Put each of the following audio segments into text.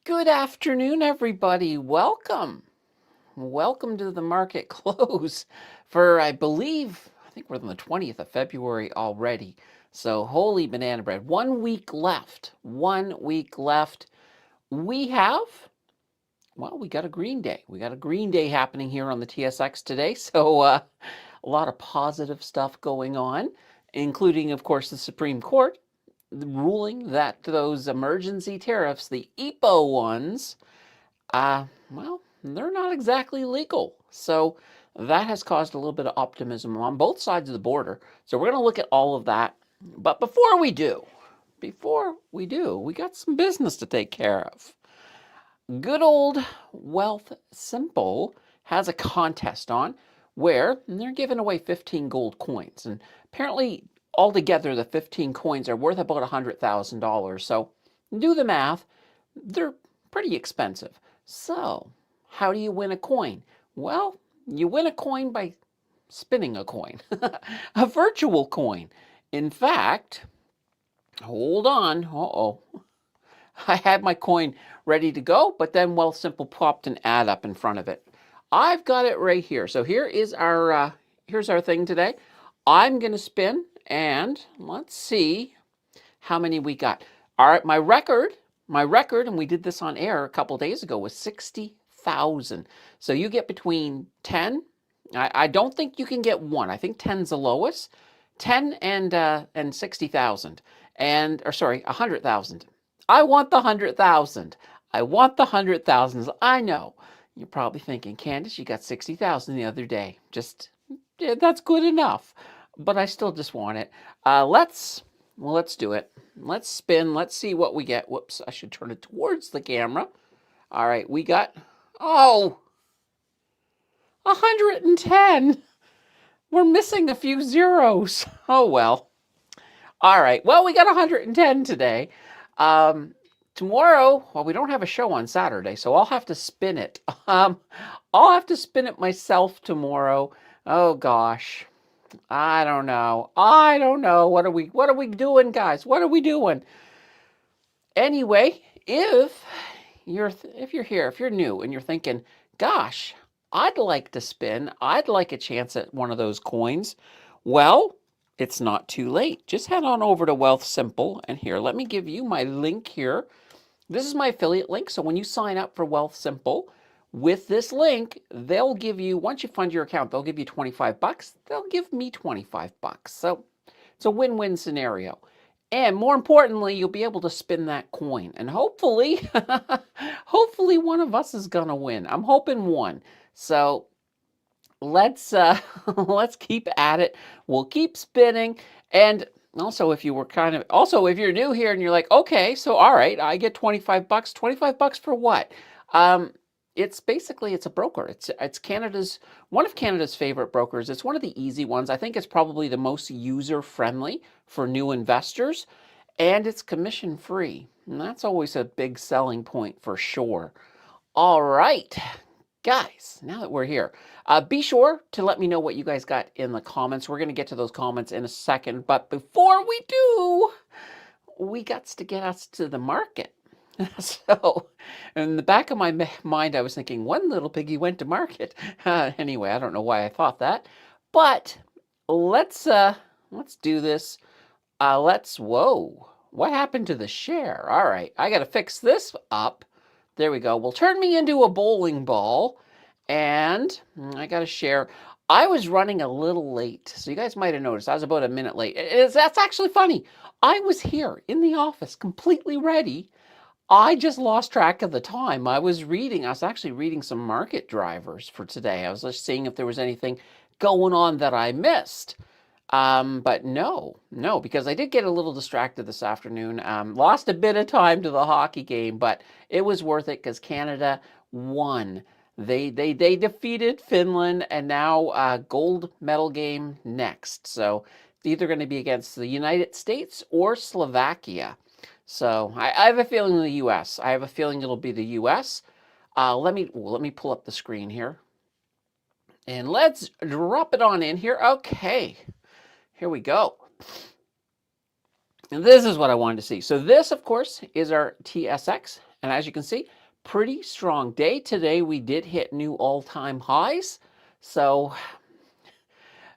Good afternoon, everybody. Welcome. Welcome to the market close for, I think we're on the 20th of February already. So holy banana bread. 1 week left. 1 week left. We got a green day. We got a green day happening here on the TSX today. So a lot of positive stuff going on, including, of course, the Supreme Court ruling that those emergency tariffs, the EPO ones, they're not exactly legal. So that has caused a little bit of optimism on both sides of the border. So we're going to look at all of that. But before we do, we got some business to take care of. Good old Wealthsimple has a contest on where they're giving away 15 gold coins. And apparently, altogether, the 15 coins are worth about $100,000. So do the math. They're pretty expensive. So how do you win a coin? Well, you win a coin by spinning a coin, a virtual coin. In fact, hold on. Uh-oh. I had my coin ready to go, but then Wealthsimple popped an ad up in front of it. I've got it right here. So here's our thing today. I'm going to spin, and let's see how many we got. All right, my record, and we did this on air a couple days ago, was 60,000. So you get between 10. I don't think you can get one. I think 10's the lowest. 10 and 60,000, or sorry, 100,000. I want the 100,000. I want the 100,000. I know. You're probably thinking, Candace, you got 60,000 the other day. Yeah, that's good enough. But I still just want it. Let's do it. Let's spin. Let's see what we get. Whoops, I should turn it towards the camera. All right, we got, 110. We're missing a few zeros. Oh, well. All right, well, we got 110 today. Tomorrow, we don't have a show on Saturday, so I'll have to spin it. I'll have to spin it myself tomorrow. Oh gosh, I don't know. What are we doing, guys? What are we doing? Anyway, if you're here, if you're new and you're thinking, gosh, I'd like to spin. I'd like a chance at one of those coins. Well, it's not too late. Just head on over to Wealthsimple, and here, let me give you my link here. This is my affiliate link, so when you sign up for Wealthsimple, with this link, they'll give you, once you fund your account, they'll give you 25 bucks. They'll give me 25 bucks. So it's a win-win scenario. And more importantly, you'll be able to spin that coin. And hopefully, hopefully one of us is going to win. I'm hoping one. So let's keep at it. We'll keep spinning. And also, if you're new here and you're like, okay, so all right, I get 25 bucks. 25 bucks for what? It's a broker. It's one of Canada's favorite brokers. It's one of the easy ones. I think it's probably the most user-friendly for new investors, and it's commission-free. And that's always a big selling point for sure. All right, guys, now that we're here, be sure to let me know what you guys got in the comments. We're going to get to those comments in a second, but before we do, we got to get us to the market. So in the back of my mind, I was thinking, one little piggy went to market. Anyway, I don't know why I thought that, but let's do this. Whoa, what happened to the share? All right, I got to fix this up. There we go. Well, turn me into a bowling ball, and I got to share. I was running a little late, so you guys might have noticed I was about a minute late. That's actually funny. I was here in the office, completely ready. I just lost track of the time. I was actually reading some market drivers for today. I was just seeing if there was anything going on that I missed. But no, because I did get a little distracted this afternoon. Lost a bit of time to the hockey game, but it was worth it because Canada won. They defeated Finland, and now gold medal game next. So it's either going to be against the United States or Slovakia. So I have a feeling the U.S. I have a feeling it'll be the U.S. Let me pull up the screen here, and let's drop it on in here. Okay, here we go. And this is what I wanted to see. So this, of course, is our TSX And as you can see, pretty strong day today. We did hit new all-time highs. So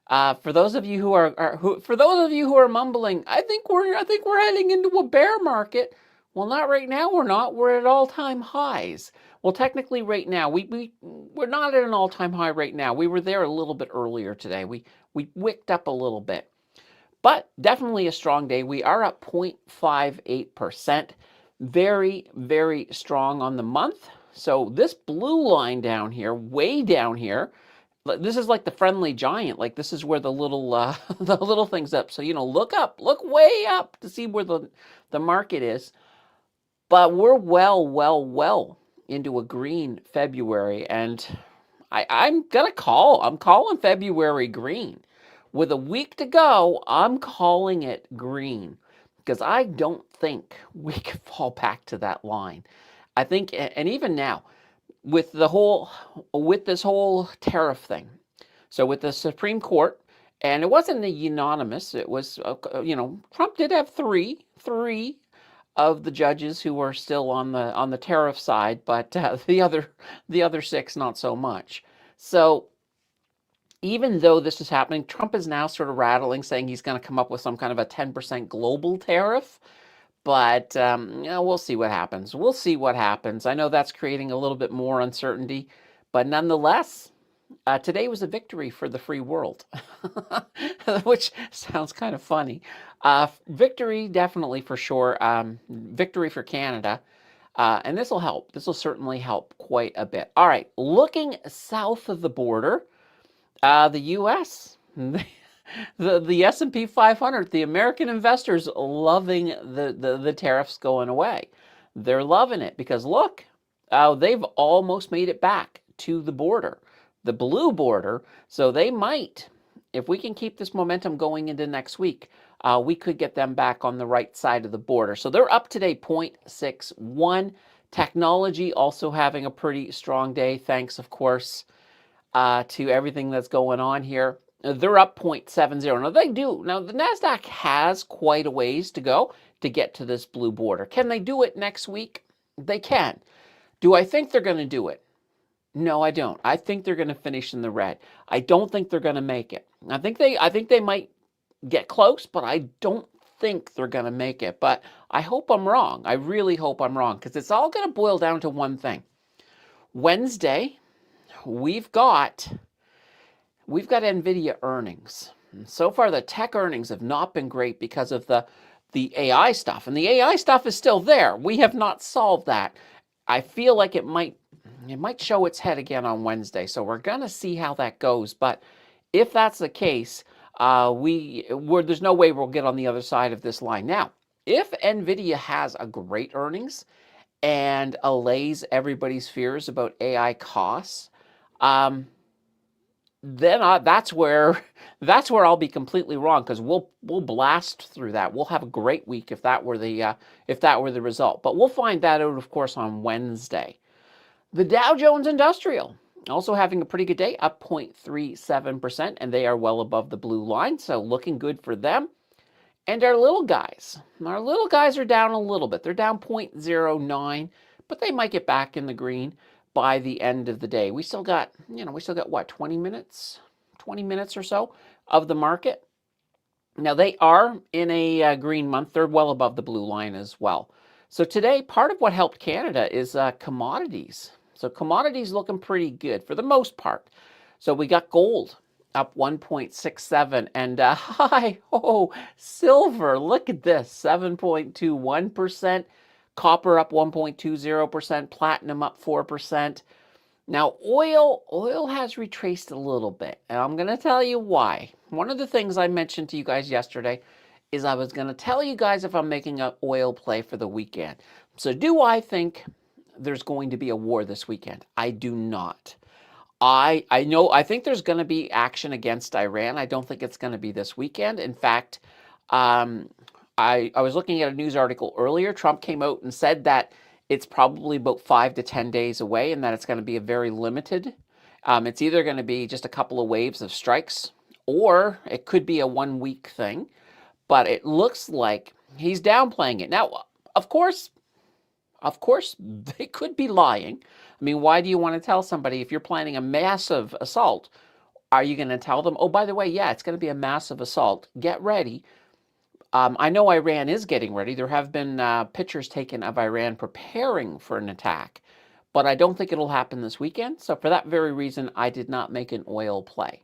for those of you who are mumbling, I think we're heading into a bear market. Well, not right now. We're not. We're at all-time highs. Well, technically, right now we're not at an all-time high right now. We were there a little bit earlier today. We wicked up a little bit, but definitely a strong day. We are up 0.58%. Very, very strong on the month. So this blue line down here, way down here, this is like the friendly giant. Like this is where the little the little thing's up. So look up, look way up to see where the market is. But we're well into a green February, and I'm calling February green. With a week to go, I'm calling it green because I don't think we can fall back to that line. I think, and even now, with this whole tariff thing, so with the Supreme Court, and it wasn't unanimous. It was, Trump did have three of the judges who were still on the tariff side, but the other six not so much. So even though this is happening, Trump is now sort of rattling, saying he's going to come up with some kind of a 10% global tariff. But we'll see what happens. We'll see what happens. I know that's creating a little bit more uncertainty, but nonetheless, today was a victory for the free world, which sounds kind of funny. Victory, definitely for sure. Victory for Canada. And this will help. This will certainly help quite a bit. All right, looking south of the border, the U.S., the S&P 500, the American investors loving the tariffs going away. They're loving it because look, they've almost made it back to the border, the blue border. So they might, if we can keep this momentum going into next week, we could get them back on the right side of the border. So they're up today 0.61. Technology also having a pretty strong day, thanks, of course, to everything that's going on here. They're up 0.70. Now, the NASDAQ has quite a ways to go to get to this blue border. Can they do it next week? They can. Do I think they're going to do it? No, I don't. I think they're going to finish in the red. I don't think they're going to make it. I think they might get close, but I don't think they're going to make it. But I hope I'm wrong. I really hope I'm wrong, because it's all going to boil down to one thing. Wednesday, we've got NVIDIA earnings. And so far, the tech earnings have not been great because of the AI stuff. And the AI stuff is still there. We have not solved that. I feel like it might show its head again on Wednesday. So we're going to see how that goes. But if that's the case, there's no way we'll get on the other side of this line. Now, if NVIDIA has a great earnings and allays everybody's fears about AI costs, then that's where I'll be completely wrong, because we'll blast through that. We'll have a great week if that were the result. But we'll find that out, of course, on Wednesday. The Dow Jones Industrial also having a pretty good day, up 0.37%, and they are well above the blue line, so looking good for them. And our little guys are down a little bit. They're down 0.09, but they might get back in the green by the end of the day. We still got what, 20 minutes or so of the market. Now they are in a green month. They're well above the blue line as well. So today, part of what helped Canada is commodities. So commodities looking pretty good for the most part. So we got gold up 1.67, and silver, look at this, 7.21%. Copper up 1.20%, platinum up 4%. Now, oil has retraced a little bit, and I'm going to tell you why. One of the things I mentioned to you guys yesterday is I was going to tell you guys if I'm making an oil play for the weekend. So do I think there's going to be a war this weekend? I do not. I think there's going to be action against Iran. I don't think it's going to be this weekend. In fact, I was looking at a news article earlier. Trump came out and said that it's probably about 5 to 10 days away, and that it's going to be a very limited. It's either going to be just a couple of waves of strikes, or it could be a 1 week thing. But it looks like he's downplaying it. Now, of course, Of course, they could be lying. I mean, why do you want to tell somebody if you're planning a massive assault? Are you going to tell them, oh, by the way, yeah, it's going to be a massive assault. Get ready. I know Iran is getting ready. There have been pictures taken of Iran preparing for an attack, but I don't think it'll happen this weekend. So for that very reason, I did not make an oil play.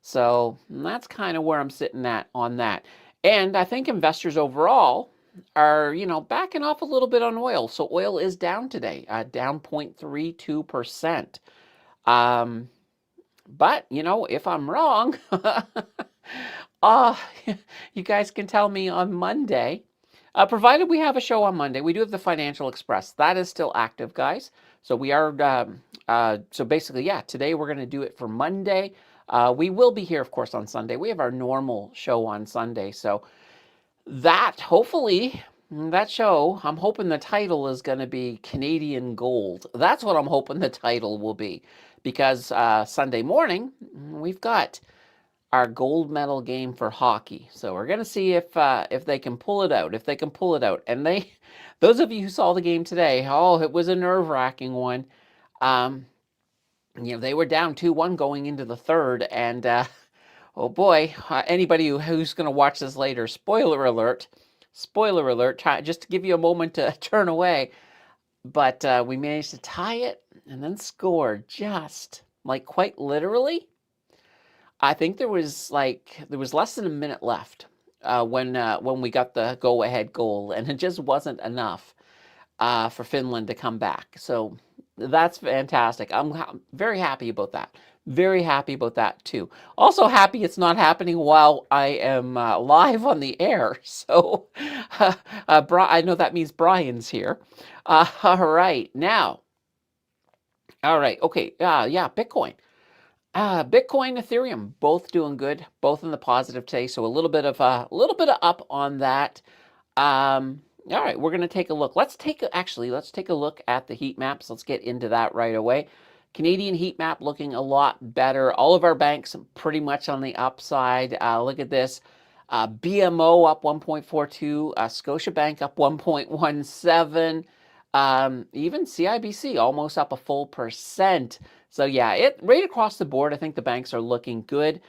So that's kind of where I'm sitting at on that. And I think investors overall are, backing off a little bit on oil. So oil is down today, down 0.32%. But, if I'm wrong, uh, you guys can tell me on Monday. Provided we have a show on Monday, we do have the Financial Express. That is still active, guys. So we are, so basically, yeah, today we're going to do it for Monday. We will be here, of course, on Sunday. We have our normal show on Sunday. So that, hopefully, that show, I'm hoping the title is going to be Canadian Gold. That's what I'm hoping the title will be. Because Sunday morning, we've got our gold medal game for hockey. So we're going to see if they can pull it out, And those of you who saw the game today, it was a nerve-wracking one. They were down 2-1 going into the third, and oh boy, anybody who's going to watch this later, spoiler alert, just to give you a moment to turn away. But we managed to tie it and then score just, quite literally. I think there was less than a minute left when we got the go-ahead goal, and it just wasn't enough for Finland to come back. So that's fantastic. I'm very happy about that. Very happy about that too. Also happy it's not happening while I am live on the air. So I know that means Brian's here. All right, now. All right, okay. Yeah, Bitcoin. Bitcoin, Ethereum, both doing good, both in the positive today. So a little bit of up on that. All right, we're going to take a look. Let's take a look at the heat maps. Let's get into that right away. Canadian heat map looking a lot better. All of our banks pretty much on the upside. Look at this. BMO up 1.42, Scotiabank up 1.17, even CIBC almost up a full percent. So yeah, right across the board, I think the banks are looking good.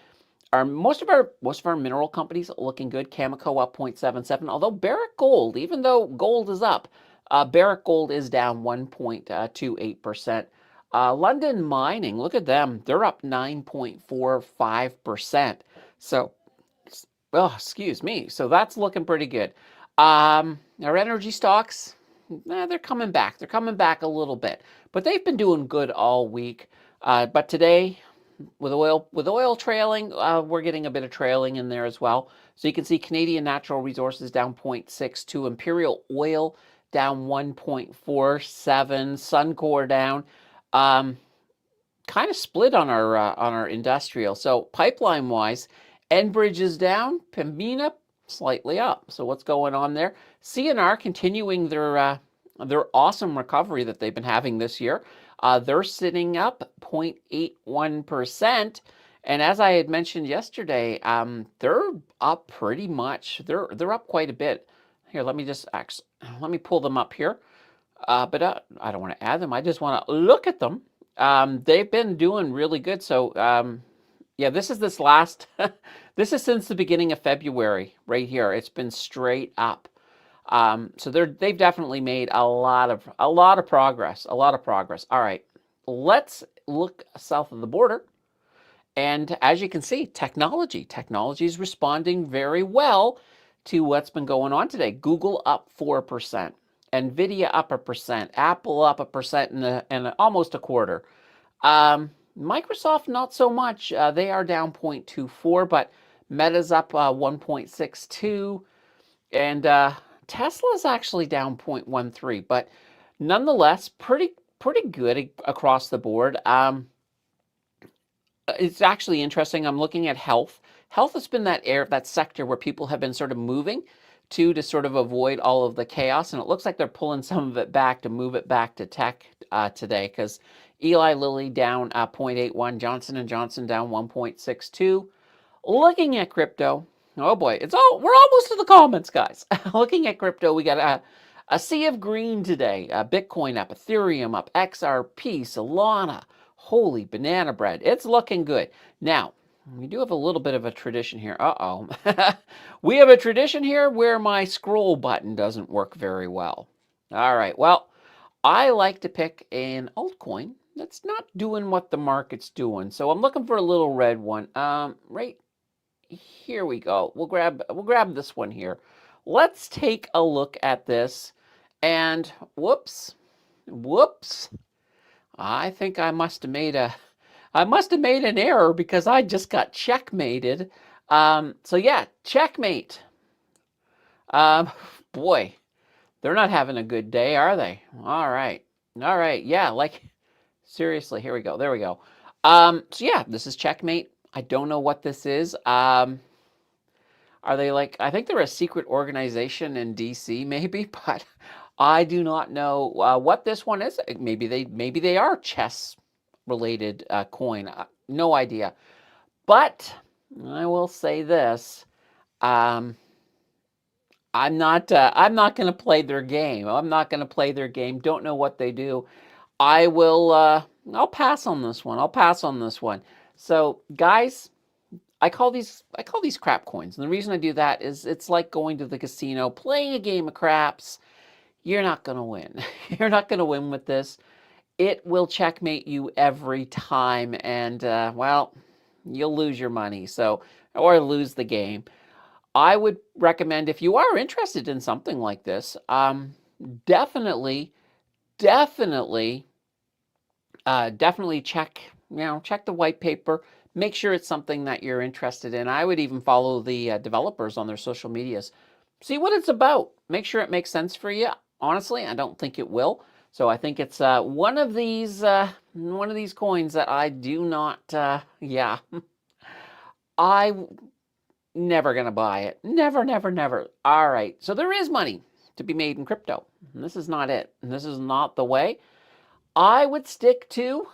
Most of our mineral companies are looking good. Cameco up 0.77, although Barrick Gold, even though gold is up, Barrick Gold is down 1.28%. London Mining, look at them. They're up 9.45%. So, excuse me. So that's looking pretty good. Our energy stocks, they're coming back. They're coming back a little bit, but they've been doing good all week. But today, with oil trailing, we're getting a bit of trailing in there as well. So you can see Canadian Natural Resources down 0.62, Imperial Oil down 1.47, Suncor down. Kind of split on our industrial. So pipeline wise, Enbridge is down, Pembina slightly up. So what's going on there? CNR continuing their awesome recovery that they've been having this year. They're sitting up 0.81%. And as I had mentioned yesterday, they're up pretty much. They're up quite a bit. Here, let me pull them up here. But I don't want to add them. I just want to look at them. They've been doing really good. So yeah, this is this is since the beginning of February right here. It's been straight up. So they've definitely made a lot of progress. All right, let's look south of the border. And as you can see, technology is responding very well to what's been going on today. Google up 4%, Nvidia up 1%, Apple up 1% and almost a quarter. Microsoft not so much. They are down 0.24, but Meta's up 1.62, and Tesla's actually down 0.13, but nonetheless, pretty good across the board. It's actually interesting. I'm looking at health. Health has been that sector where people have been sort of moving to sort of avoid all of the chaos, and it looks like they're pulling some of it back to move it back to tech today, because Eli Lilly down 0.81, Johnson & Johnson down 1.62. Looking at crypto, oh boy, we're almost to the comments, guys. Looking at crypto, we got A sea of green today. Bitcoin up, Ethereum up, XRP, Solana. Holy banana bread. It's looking good. Now, we do have a little bit of a tradition here. Uh-oh. We have a tradition here where my scroll button doesn't work very well. All right. Well, I like to pick an altcoin that's not doing what the market's doing. So I'm looking for a little red one. Right here we go. We'll grab this one here. Let's take a look at this. And whoops. I think I must have made an error because I just got checkmated. So yeah, checkmate. Boy, they're not having a good day, are they? All right. Yeah, like seriously, here we go. There we go. So yeah, this is checkmate. I don't know what this is. Are they like, I think they're a secret organization in DC maybe, but I do not know what this one is. Maybe they are chess related coin. No idea. But I will say this. I'm not going to play their game. Don't know what they do. I'll pass on this one. So, guys, I call these crap coins. And the reason I do that is it's like going to the casino, playing a game of craps. You're not going to win. You're not going to win with this. It will checkmate you every time, and well, you'll lose your money, or lose the game. I would recommend, if you are interested in something like this, definitely check the white paper. Make sure it's something that you're interested in. I would even follow the developers on their social medias. See what it's about. Make sure it makes sense for you. Honestly, I don't think it will. So I think it's one of these coins that I do not. I never gonna buy it. Never. All right. So there is money to be made in crypto. And this is not it. And this is not the way. I would stick to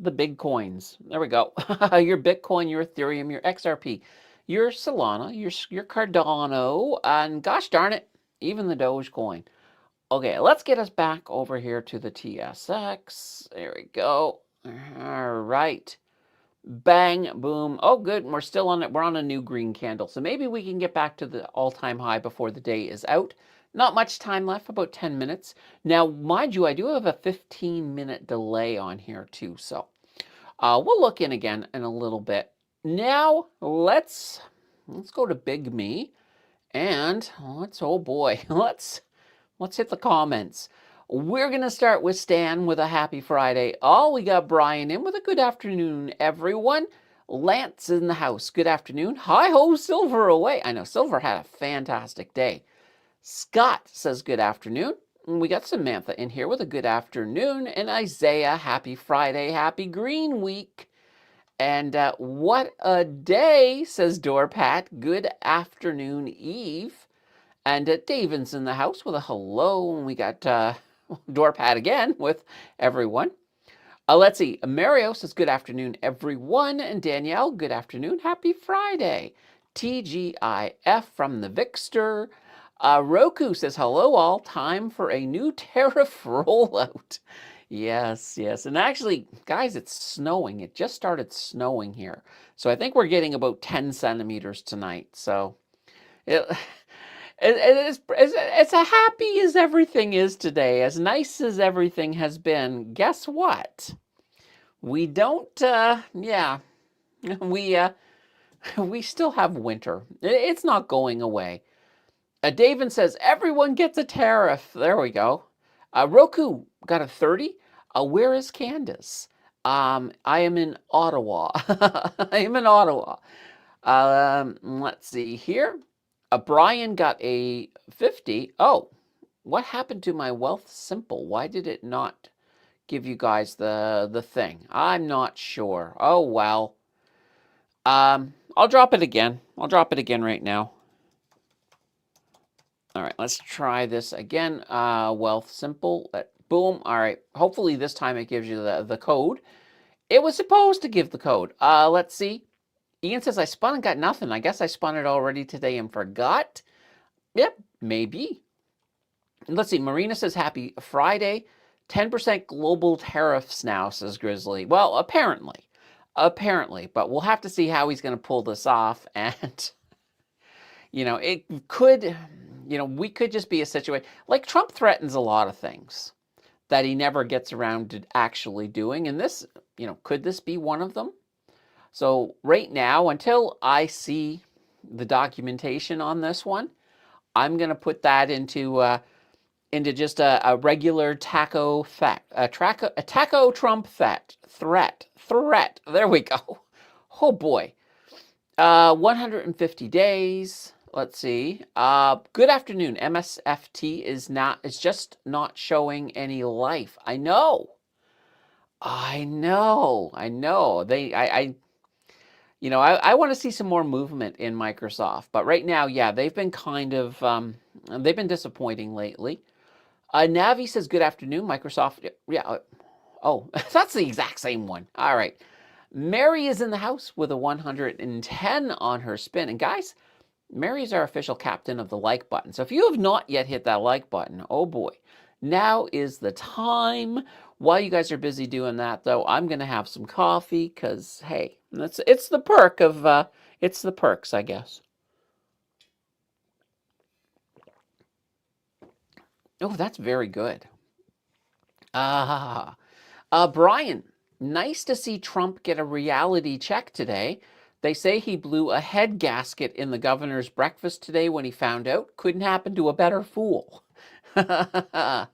the big coins. There we go. Your Bitcoin, your Ethereum, your XRP, your Solana, your Cardano, and gosh darn it, even the Dogecoin. Okay, let's get us back over here to the TSX. There we go. All right. Bang, boom. Oh, good. We're still on it. We're on a new green candle. So maybe we can get back to the all-time high before the day is out. Not much time left, about 10 minutes. Now, mind you, I do have a 15-minute delay on here too. So we'll look in again in a little bit. Now, let's go to Big Me. And oh boy, let's hit the comments. We're going to start with Stan with a happy Friday. Oh, we got Brian in with a good afternoon, everyone. Lance in the house. Good afternoon. Hi-ho, Silver away. I know Silver had a fantastic day. Scott says good afternoon. And we got Samantha in here with a good afternoon. And Isaiah, happy Friday, happy Green Week. And what a day, says Doorpat. Good afternoon, Eve. And David's in the house with a hello. And we got Doorpat again with everyone. Let's see. Mario says, good afternoon, everyone. And Danielle, good afternoon. Happy Friday. TGIF from the Vixter. Roku says, hello, all. Time for a new tariff rollout. Yes. And actually, guys, it's snowing. It just started snowing here. So I think we're getting about 10 centimeters tonight. So it's as happy as everything is today, as nice as everything has been. Guess what? We don't, we still have winter. It's not going away. David says, everyone gets a tariff. There we go. Roku got a 30. Where is Candace? I am in Ottawa. Let's see here. Brian got a 50. Oh, what happened to my Wealthsimple? Why did it not give you guys the thing? I'm not sure. Oh, well. I'll drop it again. I'll drop it again right now. All right, let's try this again. Wealthsimple. Boom. All right. Hopefully this time it gives you the code. It was supposed to give the code. Let's see. Ian says, I spun and got nothing. I guess I spun it already today and forgot. Yep, maybe. Let's see. Marina says, happy Friday. 10% global tariffs now, says Grizzly. Well, apparently. But we'll have to see how he's going to pull this off. And, it could, we could just be a situation. Like, Trump threatens a lot of things that he never gets around to actually doing. And this, could this be one of them? So right now, until I see the documentation on this one, I'm going to put that into just a regular taco Trump threat. There we go. Oh boy. 150 days. Let's see. Good afternoon. MSFT is just not showing any life. I know. I want to see some more movement in Microsoft, but right now, yeah, they've been they've been disappointing lately. Navi says, good afternoon, Microsoft. Yeah. Oh, that's the exact same one. All right. Mary is in the house with a 110 on her spin. And guys, Mary is our official captain of the like button. So if you have not yet hit that like button, oh boy, now is the time. While you guys are busy doing that, though, I'm going to have some coffee because, hey, it's the perk of, it's the perks, I guess. Oh, that's very good. Brian, nice to see Trump get a reality check today. They say he blew a head gasket in the governor's breakfast today when he found out. Couldn't happen to a better fool. U.S.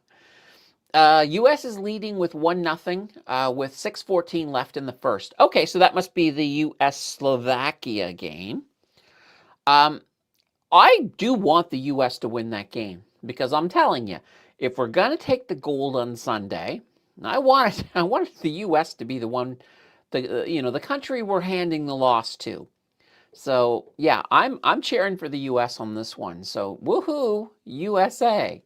is leading with 1-0 with 6:14 left in the first. Okay, so that must be the U.S.-Slovakia game. I do want the U.S. to win that game because I'm telling you, if we're going to take the gold on Sunday, I want the U.S. to be the one, the country we're handing the loss to. So yeah, I'm cheering for the U.S. on this one. So woohoo, USA.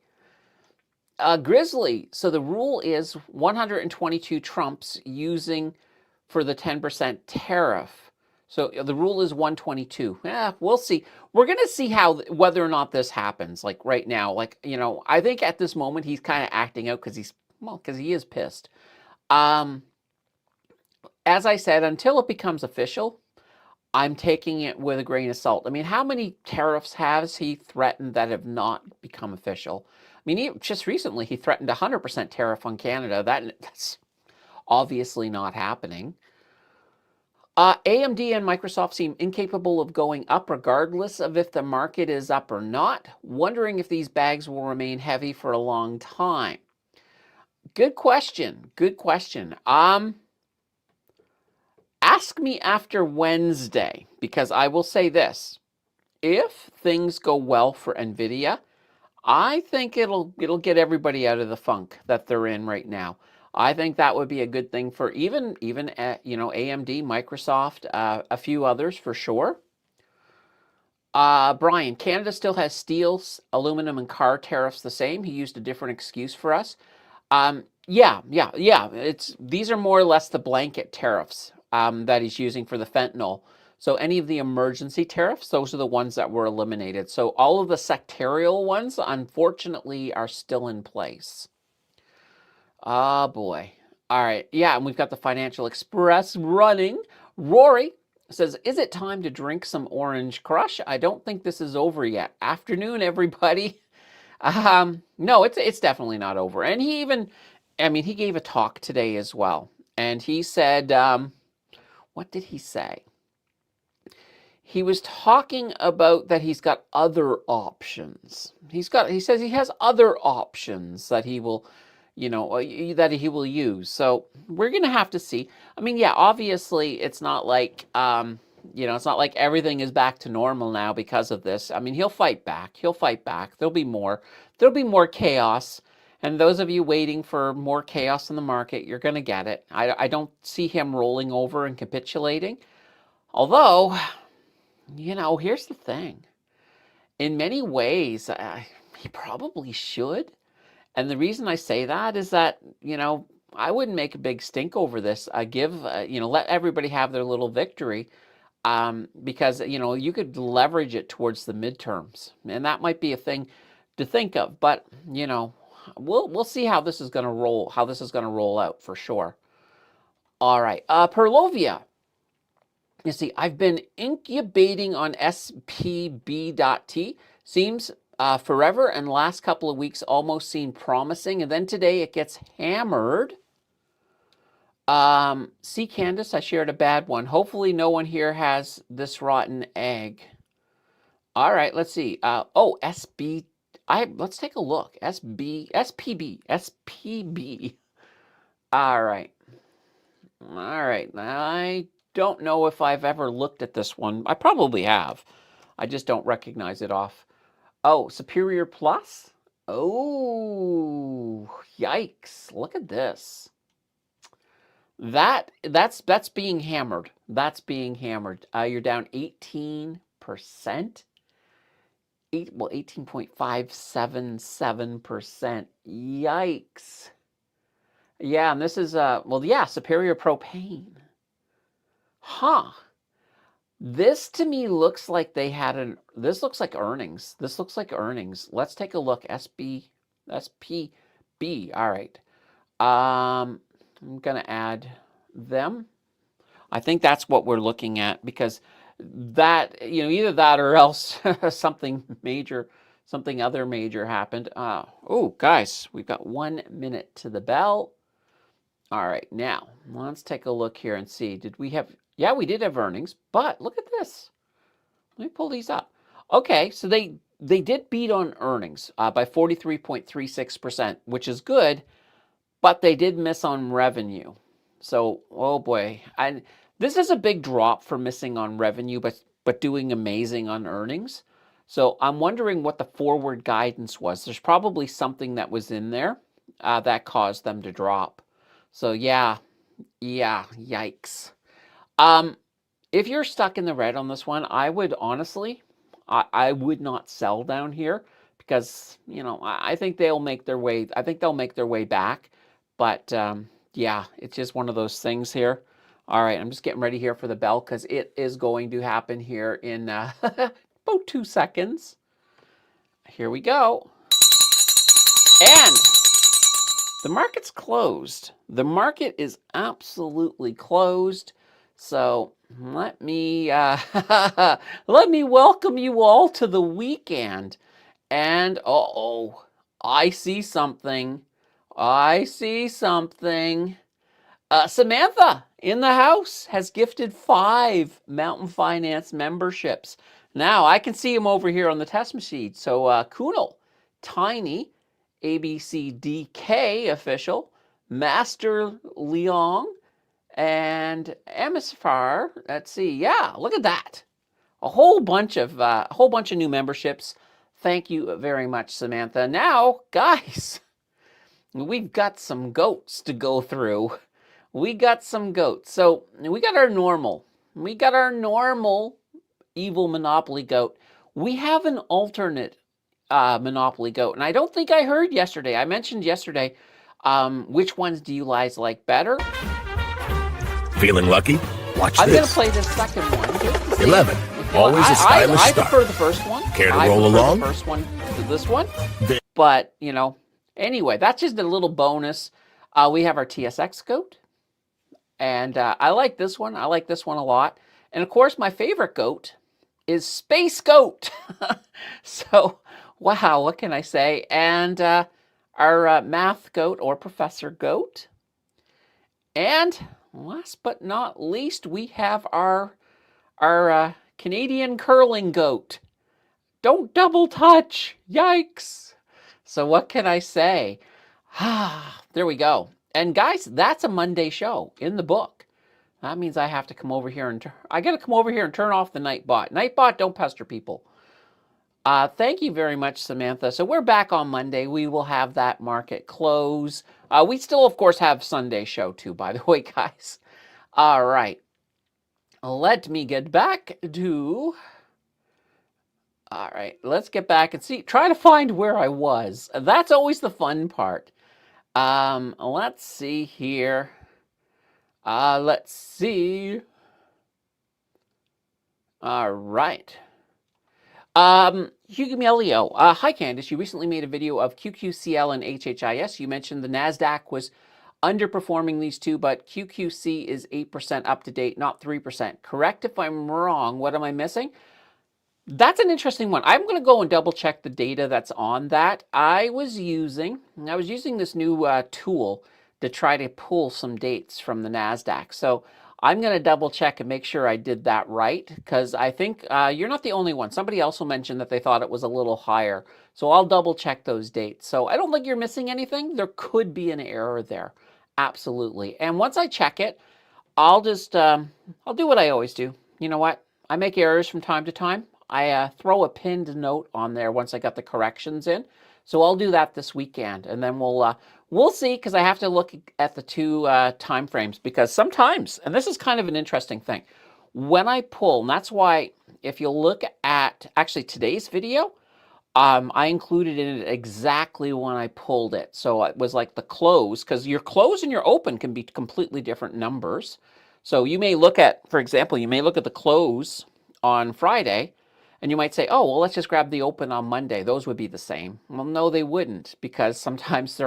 Grizzly. So the rule is 122 trumps using for the 10% tariff. So the rule is 122. Yeah, we'll see. We're going to see whether or not this happens. Like right now, I think at this moment he's kind of acting out because he is pissed. As I said, until it becomes official, I'm taking it with a grain of salt. I mean, how many tariffs has he threatened that have not become official? I mean, just recently he threatened 100% tariff on Canada. That's obviously not happening. AMD and Microsoft seem incapable of going up regardless of if the market is up or not. Wondering if these bags will remain heavy for a long time. Good question. Ask me after Wednesday, because I will say this. If things go well for NVIDIA, I think it'll get everybody out of the funk that they're in right now. I think that would be a good thing for even AMD, Microsoft, a few others for sure. Brian, Canada still has steel, aluminum, and car tariffs the same. He used a different excuse for us. Yeah. These are more or less the blanket tariffs that he's using for the fentanyl. So any of the emergency tariffs, those are the ones that were eliminated. So all of the sectorial ones, unfortunately, are still in place. Oh, boy. All right. Yeah, and we've got the Financial Express running. Rory says, is it time to drink some Orange Crush? I don't think this is over yet. Afternoon, everybody. No, it's definitely not over. And he gave a talk today as well. And he said, what did he say? He was talking about that he's got other options. He says he has other options that he will, use. So we're going to have to see. I mean, yeah, obviously it's not like, it's not like everything is back to normal now because of this. I mean, he'll fight back. There'll be more chaos. And those of you waiting for more chaos in the market, you're going to get it. I don't see him rolling over and capitulating. Although, here's the thing. In many ways, he probably should. And the reason I say that is that, I wouldn't make a big stink over this. Let everybody have their little victory. Because, you could leverage it towards the midterms. And that might be a thing to think of. But you know, we'll see how this is going to roll. How this is going to roll out for sure. All right, Perlovia. You see, I've been incubating on SPB.T. Seems forever, and last couple of weeks almost seemed promising, and then today it gets hammered. See, Candace, I shared a bad one. Hopefully no one here has this rotten egg. All right, let's see. SB. Let's take a look. SPB. All right. I don't know if I've ever looked at this one. I probably have. I just don't recognize it off. Oh, Superior Plus? Oh, yikes. Look at this. That's being hammered. That's being hammered. You're down 18%. 18.577%. Yikes. Yeah, and this is Superior Propane. Huh. This to me looks like they had this looks like earnings. This looks like earnings. Let's take a look. SPB. All right. I'm going to add them. I think that's what we're looking at, because that, either that or else something other major happened. Oh, guys, we've got 1 minute to the bell. All right, now let's take a look here and see. Did we have? Yeah, we did have earnings, but look at this. Let me pull these up. Okay, so they did beat on earnings by 43.36%, which is good, but they did miss on revenue. So, oh boy, this is a big drop for missing on revenue, but doing amazing on earnings. So I'm wondering what the forward guidance was. There's probably something that was in there that caused them to drop. So yeah, yikes. If you're stuck in the red on this one, I would honestly, I would not sell down here, because I think they'll make their way. I think they'll make their way back, but yeah, it's just one of those things here. All right, I'm just getting ready here for the bell, because it is going to happen here in about 2 seconds. Here we go, and the market's closed. The market is absolutely closed. So let me let me welcome you all to the weekend. And I see something. Samantha in the house has gifted 5 Mountain Finance memberships. Now I can see him over here on the test machine. So Kunal, Tiny, ABCDK official, Master Leong, and Emisfar. Let's see. Yeah, look at that. A whole bunch of new memberships. Thank you very much, Samantha. Now, guys, we've got some goats to go through. We got some goats. So we got our normal evil Monopoly goat. We have an alternate Monopoly goat, and I don't think I heard yesterday. I mentioned yesterday. Which ones do you guys like better? Feeling lucky? Watch I'm this. I'm gonna play the second one. 11. Always a stylish I start. prefer the first one. Care to roll along? The first one to this one. But anyway, that's just a little bonus. We have our TSX goat, and I like this one. I like this one a lot. And of course, my favorite goat is Space Goat. So, wow, what can I say? And our math goat, or Professor Goat. And last but not least, we have our Canadian curling goat. Don't double touch. Yikes. So what can I say? There we go. And guys, that's a Monday show in the book. That means I have to come over here and turn off the Nightbot. Nightbot, don't pester people. Thank you very much, Samantha. So we're back on Monday. We will have that market close. We still, of course, have Sunday show too, by the way, guys. All right. Let me get back to... All right, let's get back and try to find where I was. That's always the fun part. Let's see here. Let's see. All right. Hugo Melio. Hi, Candice. You recently made a video of QQCL and HHIS. You mentioned the NASDAQ was underperforming these two, but QQC is 8% up to date, not 3%. Correct if I'm wrong. What am I missing? That's an interesting one. I'm going to go and double check the data that's on that. I was using this new tool to try to pull some dates from the NASDAQ. So I'm going to double check and make sure I did that right, because I think you're not the only one. Somebody also mentioned that they thought it was a little higher. So I'll double check those dates. So I don't think you're missing anything. There could be an error there. Absolutely. And once I check it, I'll just, I'll do what I always do. You know what? I make errors from time to time. I throw a pinned note on there once I got the corrections in. So I'll do that this weekend, and then we'll see, because I have to look at the two time frames, because sometimes, and this is kind of an interesting thing, when I pull, and that's why if you look at actually today's video, I included it exactly when I pulled it. So it was like the close, because your close and your open can be completely different numbers. So you may look at, for example, you may look at the close on Friday, and you might say, oh, well, let's just grab the open on Monday. Those would be the same. Well, no, they wouldn't, because sometimes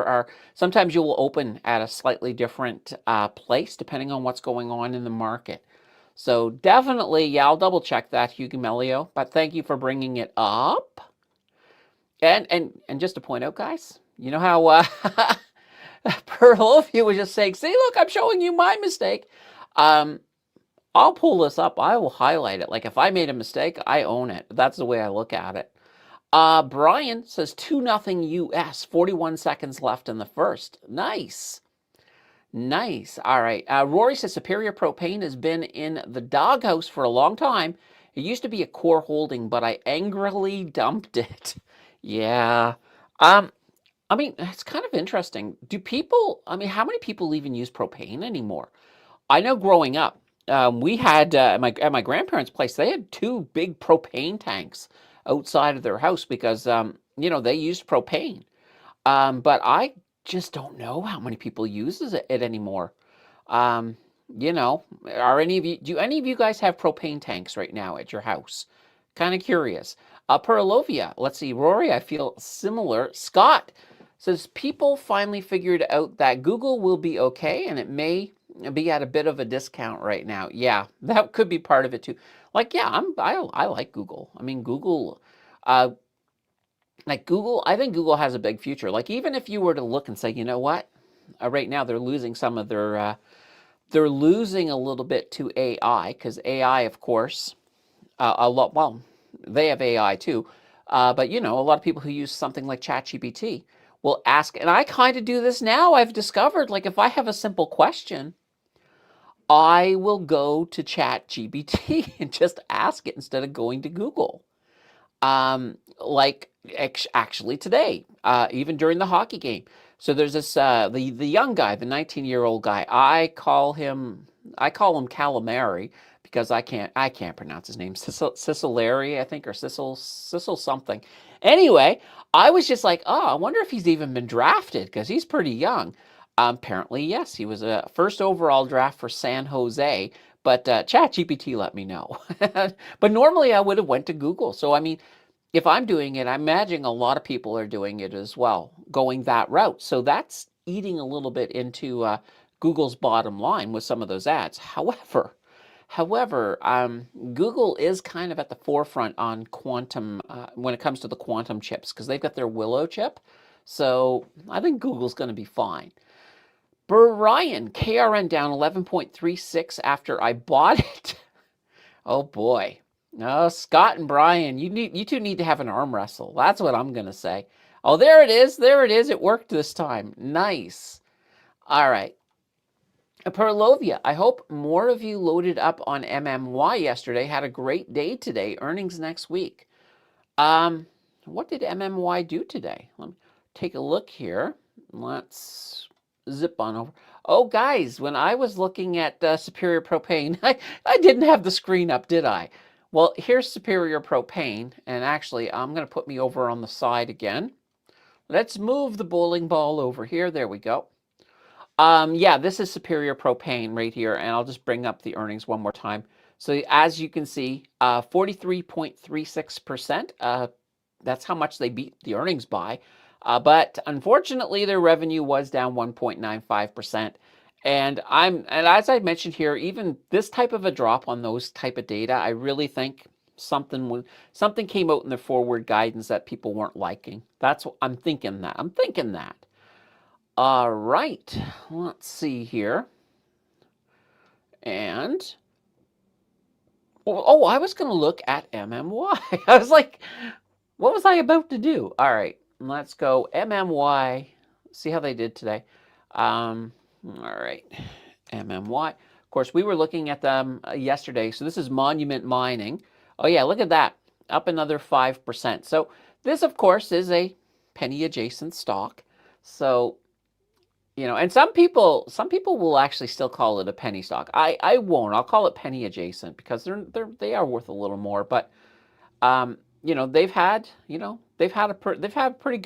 sometimes you will open at a slightly different place depending on what's going on in the market. So definitely, yeah, I'll double check that, Hugo Melio, but thank you for bringing it up. And just to point out, guys, you know how Pearl of you was just saying, see, look, I'm showing you my mistake. I'll pull this up. I will highlight it. Like, if I made a mistake, I own it. That's the way I look at it. Brian says 2-0 US, 41 seconds left in the first. Nice. Nice. All right. Rory says Superior Propane has been in the doghouse for a long time. It used to be a core holding, but I angrily dumped it. Yeah. I mean, it's kind of interesting. How many people even use propane anymore? I know growing up, we had at my grandparents' place, they had 2 big propane tanks outside of their house because they used propane. But I just don't know how many people uses it anymore. Um, do any of you guys have propane tanks right now at your house? Kind of curious. Perlovia, let's see, Rory, I feel similar. Scott says people finally figured out that Google will be okay, and it may be at a bit of a discount right now. Yeah, that could be part of it too. Like, yeah, I like Google. I mean, Google, I think Google has a big future. Like, even if you were to look and say, you know what, right now they're losing some of their, they're losing a little bit to AI, because AI, of course, well, they have AI too, but a lot of people who use something like ChatGPT will ask, and I kind of do this now. I've discovered, like, if I have a simple question, I will go to ChatGPT and just ask it instead of going to Google. Like actually today, even during the hockey game. So there's this the young guy, the 19-year-old guy. I call him Calamari, because I can't pronounce his name. Cicilleri, I think, or Cecil something. Anyway, I was just like, oh, I wonder if he's even been drafted, because he's pretty young. Apparently, yes, he was a first overall draft for San Jose, but ChatGPT let me know. But normally I would have went to Google. So I mean, if I'm doing it, I'm imagining a lot of people are doing it as well, going that route. So that's eating a little bit into Google's bottom line with some of those ads. However, Google is kind of at the forefront on quantum when it comes to the quantum chips, because they've got their Willow chip. So I think Google's going to be fine. Brian, KRN down 11.36 after I bought it. Oh boy. No, Scott and Brian, you two need to have an arm wrestle. That's what I'm going to say. Oh, there it is. There it is. It worked this time. Nice. All right. Perlovia, I hope more of you loaded up on MMY yesterday. Had a great day today. Earnings next week. What did MMY do today? Let me take a look here. Let's zip on over. Oh, guys, when I was looking at Superior Propane, I didn't have the screen up, did I? Well, here's Superior Propane, and actually, I'm going to put me over on the side again. Let's move the bowling ball over here. There we go. Yeah, this is Superior Propane right here, and I'll just bring up the earnings one more time. So as you can see, 43.36%. That's how much they beat the earnings by. But unfortunately, their revenue was down 1.95%. And as I mentioned here, even this type of a drop on those type of data, I really think something came out in the forward guidance that people weren't liking. That's what I'm thinking that. All right, let's see here. And I was going to look at MMY. I was like, what was I about to do? All right, let's go MMY. See how they did today. All right, MMY. Of course, we were looking at them yesterday. So this is Monument Mining. Oh yeah, look at that, up another 5%. So this, of course, is a penny adjacent stock. So and some people will actually still call it a penny stock. I won't. I'll call it penny adjacent because they are worth a little more. But they've had a pretty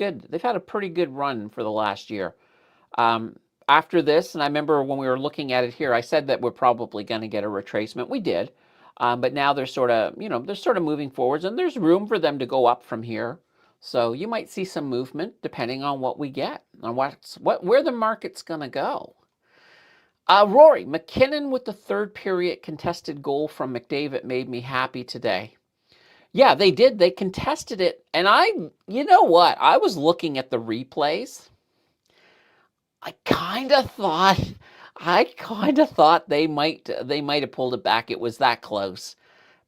good run for the last year. After this, and I remember when we were looking at it here, I said that we're probably going to get a retracement. We did, but now they're sort of moving forwards, and there's room for them to go up from here. So you might see some movement depending on what we get, on where the market's going to go. Rory, McKinnon with the third period contested goal from McDavid made me happy today. Yeah, they did. They contested it. And you know what? I was looking at the replays. I kind of thought they might have pulled it back. It was that close.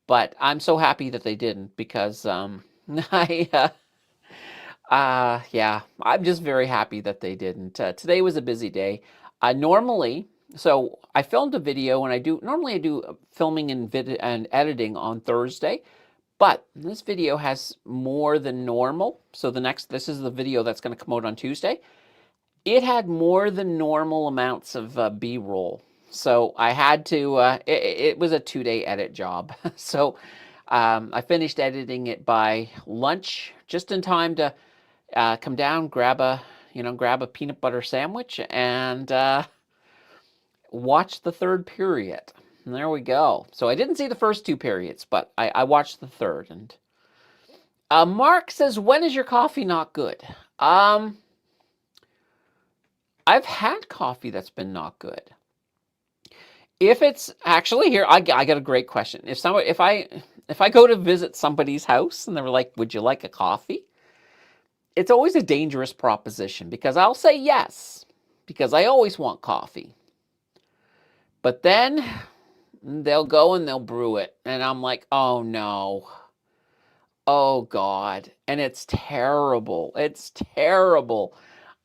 But I'm so happy that they didn't because yeah, I'm just very happy that they didn't. Today was a busy day. So I filmed a video, and normally I do filming and editing on Thursday, but this video has more than normal. So this is the video that's going to come out on Tuesday. It had more than normal amounts of B-roll. So I had to, it was a 2-day edit job. So I finished editing it by lunch, just in time to come down, grab a peanut butter sandwich, and watch the third period. And there we go. So I didn't see the first two periods, but I watched the third. And Mark says, when is your coffee not good? I've had coffee that's been not good. If it's actually here, I got a great question. If I go to visit somebody's house and they were like, would you like a coffee? It's always a dangerous proposition because I'll say yes, because I always want coffee. But then they'll go and they'll brew it. And I'm like, oh no. Oh God. And it's terrible. It's terrible.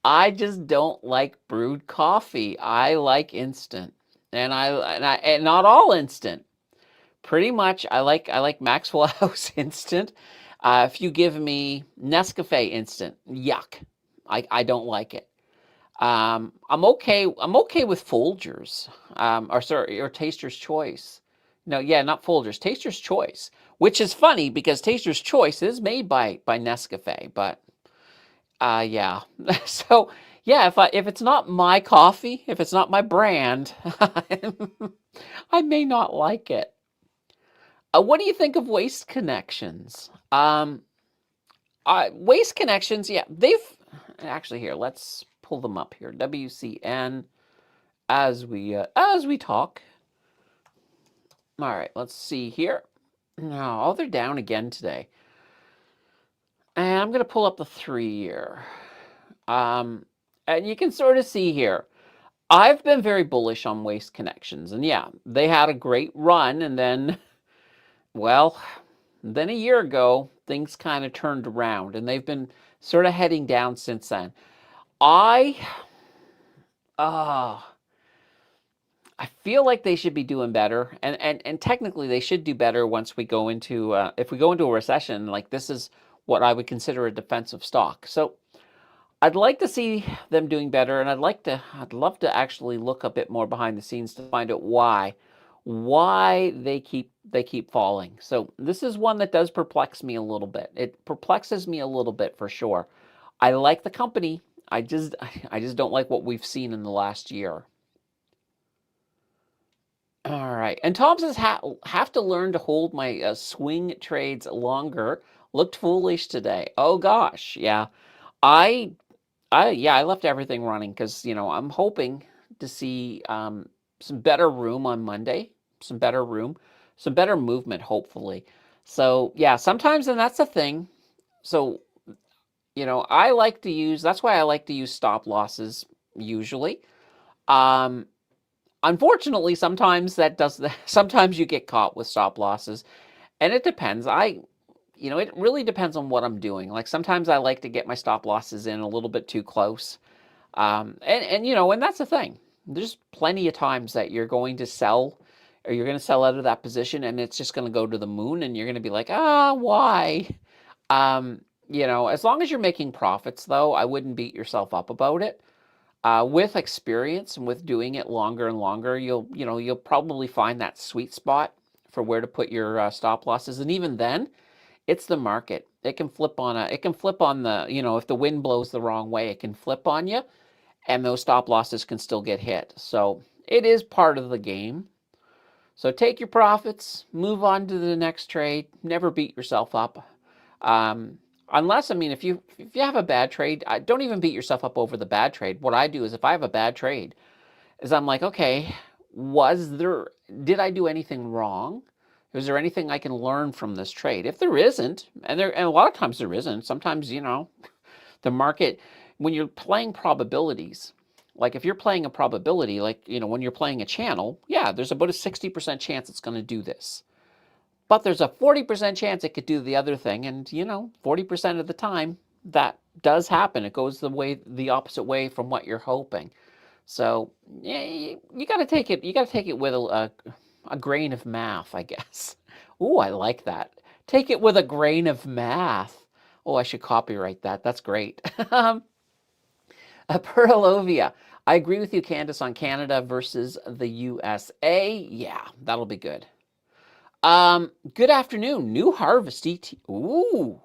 I just don't like brewed coffee. I like instant. And and not all instant. Pretty much I like Maxwell House instant. If you give me Nescafe instant, yuck. I don't like it. I'm okay with Folgers. Or Taster's Choice. No, yeah, not Folgers. Taster's Choice, which is funny because Taster's Choice is made by Nescafe, but yeah. So yeah, if it's not my coffee, if it's not my brand, I may not like it. What do you think of Waste Connections? Waste Connections, yeah, they've actually here. Let's pull them up here. WCN as we talk. All right, let's see here. No, they're down again today. And I'm going to pull up the 3-year. And you can sort of see here. I've been very bullish on Waste Connections. And yeah, they had a great run. And then, well, then a year ago, things kind of turned around. And they've been sort of heading down since then. I feel like they should be doing better. And technically, they should do better once we go into, if we go into a recession, like this is what I would consider a defensive stock. So I'd like to see them doing better, and I'd love to actually look a bit more behind the scenes to find out why they keep falling. So this is one that does perplex me a little bit. It perplexes me a little bit for sure. I like the company. I just don't like what we've seen in the last year. All right. And Tom says, have to learn to hold my swing trades longer. Looked foolish today. Oh gosh, yeah. I, yeah, I left everything running because I'm hoping to see some better room on Monday, some better room, some better movement, hopefully. So yeah, sometimes, and that's the thing. So I like to use. That's why I like to use stop losses usually. Um, Unfortunately, sometimes that does. Sometimes you get caught with stop losses, and it depends. It really depends on what I'm doing. Like sometimes I like to get my stop losses in a little bit too close. And that's the thing. There's plenty of times that you're going to sell or you're going to sell out of that position and it's just going to go to the moon and you're going to be like, why? Um, as long as you're making profits though, I wouldn't beat yourself up about it. With experience and with doing it longer and longer, you'll probably find that sweet spot for where to put your stop losses. And even then, it's the market. It can flip on if the wind blows the wrong way, it can flip on you and those stop losses can still get hit. So it is part of the game. So take your profits, move on to the next trade. Never beat yourself up. Unless, if you have a bad trade, don't even beat yourself up over the bad trade. What I do is if I have a bad trade, is I'm like, okay, did I do anything wrong? Is there anything I can learn from this trade? If there isn't, and a lot of times there isn't, sometimes, the market, when you're playing probabilities, like if you're playing a probability, like, when you're playing a channel, yeah, there's about a 60% chance it's going to do this. But there's a 40% chance it could do the other thing. And, 40% of the time that does happen. It goes the opposite way from what you're hoping. So yeah, you got to take it. You got to take it with a grain of math, I guess. Ooh, I like that. Take it with a grain of math. Oh, I should copyright that. That's great. Perlovia. I agree with you, Candace, on Canada versus the USA. Yeah, that'll be good. Good afternoon. New Harvest ET. Ooh.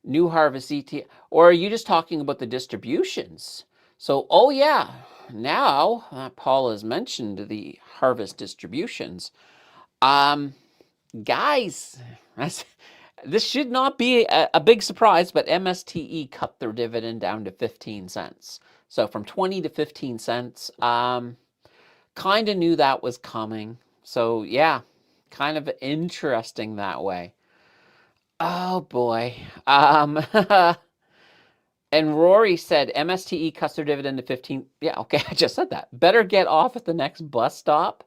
New Harvest ET. Or are you just talking about the distributions? So, oh yeah, now Paul has mentioned the harvest distributions. Um, Guys, this should not be a big surprise, but MSTE cut their dividend down to 15 cents. So from 20 to 15 cents. Kind of knew that was coming. So yeah, kind of interesting that way. Oh boy. And Rory said MSTE cuts their dividend to 15. Yeah, okay, I just said that. Better get off at the next bus stop.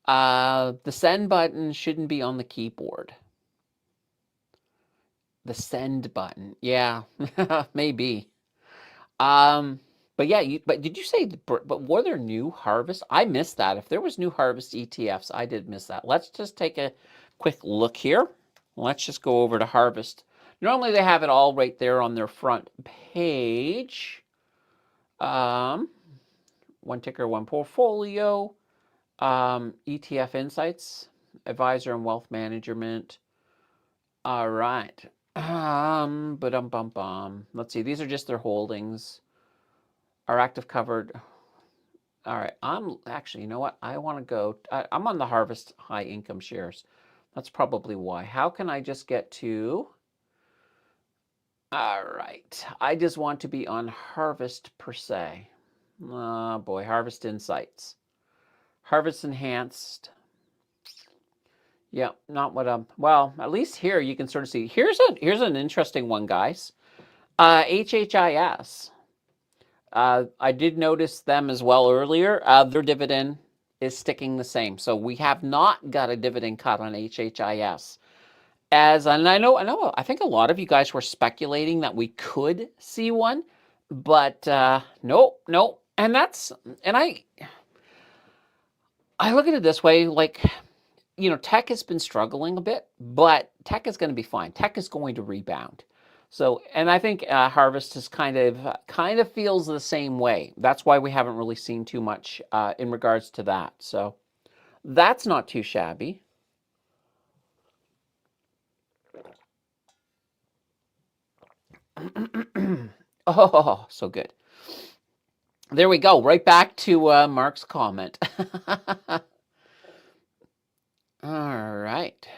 The send button shouldn't be on the keyboard. The send button. Yeah, maybe. Um, but yeah, but did you say, but were there new harvest? I missed that. If there was new harvest ETFs, I did miss that. Let's just take a quick look here. Let's just go over to harvest. Normally they have it all right there on their front page. One ticker, one portfolio. ETF insights, advisor and wealth management. All right. Let's see. These are just their holdings. Our active covered. All right. I'm actually, you know what? I want to go. I'm on the Harvest High Income Shares. That's probably why. How can I just get to? All right. I just want to be on Harvest per se. Oh boy, Harvest Insights. Harvest Enhanced. Yeah, not what well, at least here you can sort of see. Here's an interesting one, guys. HHIS. I did notice them as well earlier. Their dividend is sticking the same. So we have not got a dividend cut on HHIS. And I think a lot of you guys were speculating that we could see one, but nope. And I look at it this way, like, tech has been struggling a bit, but tech is going to be fine. Tech is going to rebound. So, and I think Harvest is kind of feels the same way. That's why we haven't really seen too much in regards to that. So that's not too shabby. Oh, so good. There we go. Right back to Mark's comment. All right.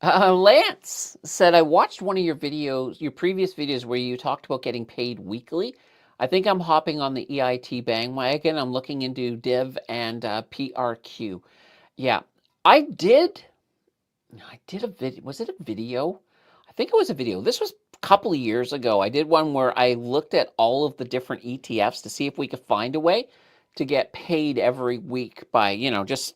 Lance said, I watched one of your videos, your previous videos, where you talked about getting paid weekly. I think I'm hopping on the EIT bandwagon. I'm looking into Div and PRQ. Yeah, I did. I did a video. Was it a video? I think it was a video. This was a couple of years ago. I did one where I looked at all of the different ETFs to see if we could find a way to get paid every week by, just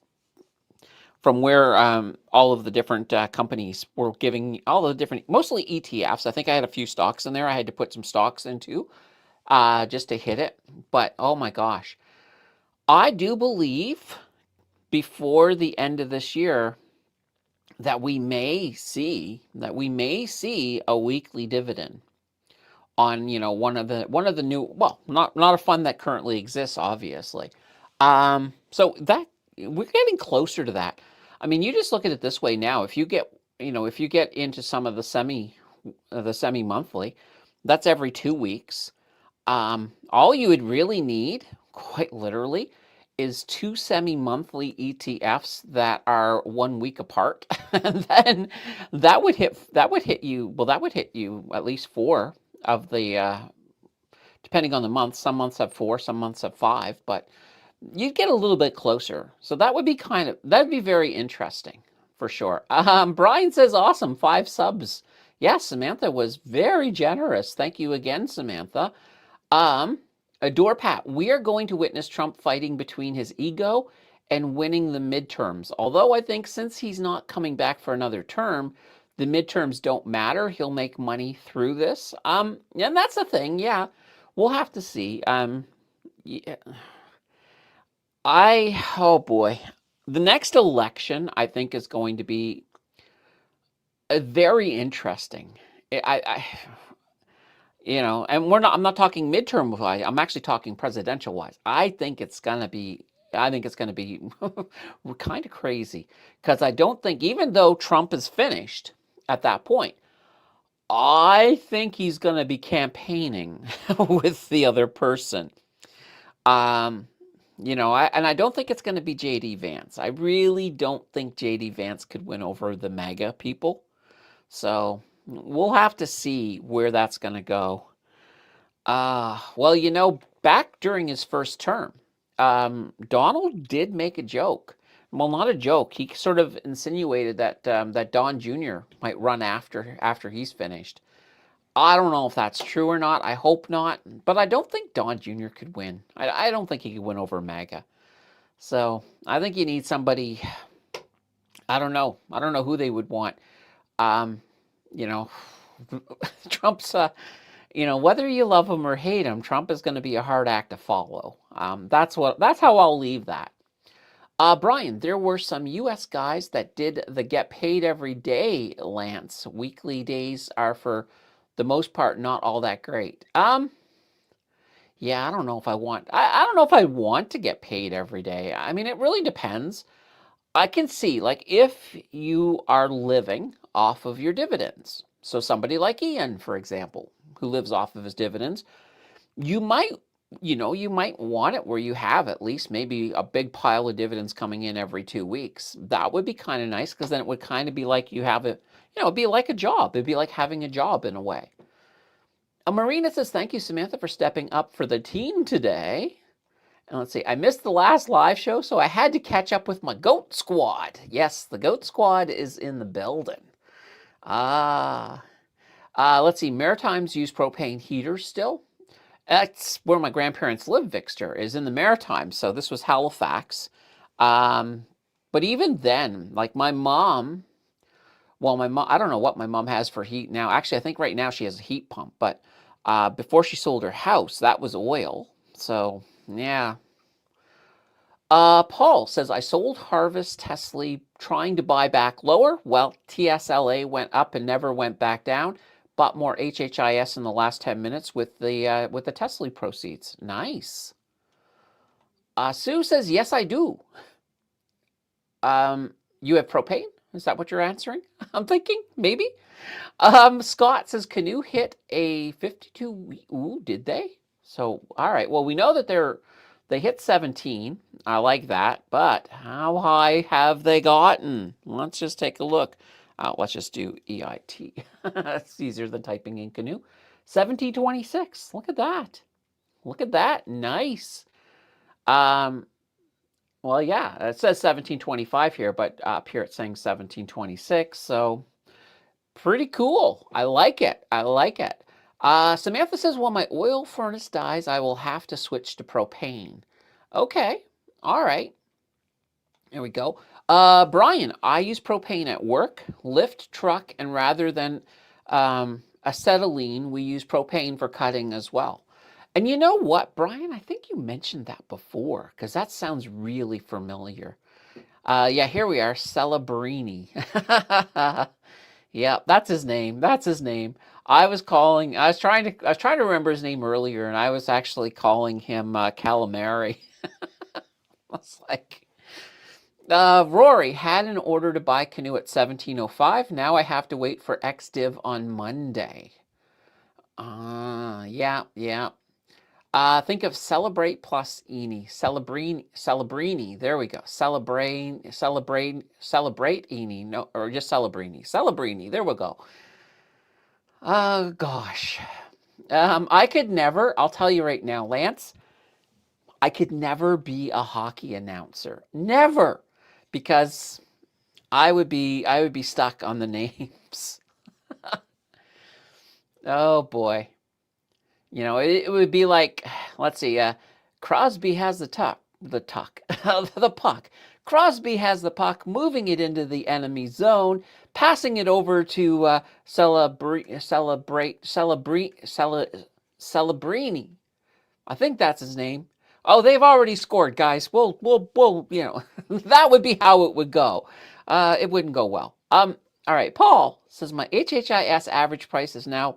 from where all of the different companies were giving all the different, mostly ETFs. I think I had a few stocks in there. I had to put some stocks into just to hit it. But oh my gosh, I do believe before the end of this year that we may see a weekly dividend on one of the new, well, not a fund that currently exists, obviously. So that we're getting closer to that. I mean, you just look at it this way now. If you get into some of the semi monthly, that's every 2 weeks. All you would really need, quite literally, is 2 semi-monthly ETFs that are 1 week apart, and then that would hit you. Well, that would hit you at least 4 of the, depending on the month. Some months have 4, some months have 5, but you'd get a little bit closer. So that'd be very interesting for sure. Brian says, awesome, 5 subs. Yes, Samantha was very generous. Thank you again, Samantha. Adore Pat, we are going to witness Trump fighting between his ego and winning the midterms. Although I think since he's not coming back for another term, the midterms don't matter. He'll make money through this. And that's the thing. Yeah, we'll have to see. Yeah. Oh boy, the next election I think is going to be very interesting. I and I'm not talking midterm wise. I'm actually talking presidential wise. I think it's gonna be kind of crazy, because I don't think, even though Trump is finished at that point, I think he's gonna be campaigning with the other person. I don't think it's gonna be JD Vance. I really don't think JD Vance could win over the MAGA people. So we'll have to see where that's going to go. Well, back during his first term, Donald did make a joke. Well, not a joke. He sort of insinuated that that Don Jr. might run after he's finished. I don't know if that's true or not. I hope not. But I don't think Don Jr. could win. I don't think he could win over MAGA. So I think you need somebody. I don't know. I don't know who they would want. You know, Trump's, whether you love him or hate him, Trump is going to be a hard act to follow. That's how I'll leave that. Brian, there were some U.S. guys that did the get paid every day, Lance. Weekly days are, for the most part, not all that great. Yeah, I don't know if I want, I don't know if I want to get paid every day. I mean, it really depends. I can see, like, if you are living off of your dividends. So somebody like Ian, for example, who lives off of his dividends, you might want it where you have at least maybe a big pile of dividends coming in every 2 weeks. That would be kind of nice, because then it would kind of be like you have it, it'd be like a job. It'd be like having a job in a way. Marina says, thank you, Samantha, for stepping up for the team today. And let's see, I missed the last live show, so I had to catch up with my GOAT Squad. Yes, the GOAT Squad is in the building. Let's see, Maritimes use propane heaters still. That's where my grandparents live, Vixter, is in the Maritimes. So this was Halifax. But even then, like my mom, I don't know what my mom has for heat now. Actually, I think right now she has a heat pump. But before she sold her house, that was oil. So, yeah. Paul says, I sold Harvest Tesla trying to buy back lower. Well, TSLA went up and never went back down. Bought more HHIS in the last 10 minutes with the Tesla proceeds. Nice. Sue says, yes, I do. You have propane? Is that what you're answering? I'm thinking, maybe. Scott says, Canoe hit a 52 week. Ooh, did they? So, all right. Well, we know that they hit 17. I like that. But how high have they gotten? Let's just take a look. Let's just do EIT. It's easier than typing in Canoe. 1726. Look at that. Look at that. Nice. Um, well, yeah, it says 1725 here, but up here it's saying 1726. So pretty cool. I like it. I like it. Samantha says, when my oil furnace dies, I will have to switch to propane. Okay. All right. There we go. Brian, I use propane at work, lift, truck, and rather than acetylene, we use propane for cutting as well. And you know what, Brian? I think you mentioned that before because that sounds really familiar. Yeah, here we are, Celebrini. Yeah, that's his name. That's his name. I was trying to remember his name earlier, and I was actually calling him Calamari. I was like, Rory had an order to buy canoe at 1705. Now I have to wait for XDiv on Monday. Yeah, yeah. Think of celebrate plus Eni. Celebrini. There we go. Celebrate Eni. No, or just Celebrini. There we go. Oh, gosh. I could never, I'll tell you right now, Lance, I could never be a hockey announcer. Never. Because I would be stuck on the names. Oh, boy. You know, it would be like, let's see, Crosby has the puck. Crosby has the puck, moving it into the enemy zone, passing it over to Celebrini. I think that's his name. Oh, they've already scored, guys. We'll, you know, that would be how it would go. It wouldn't go well. All right, Paul says my HHIS average price is now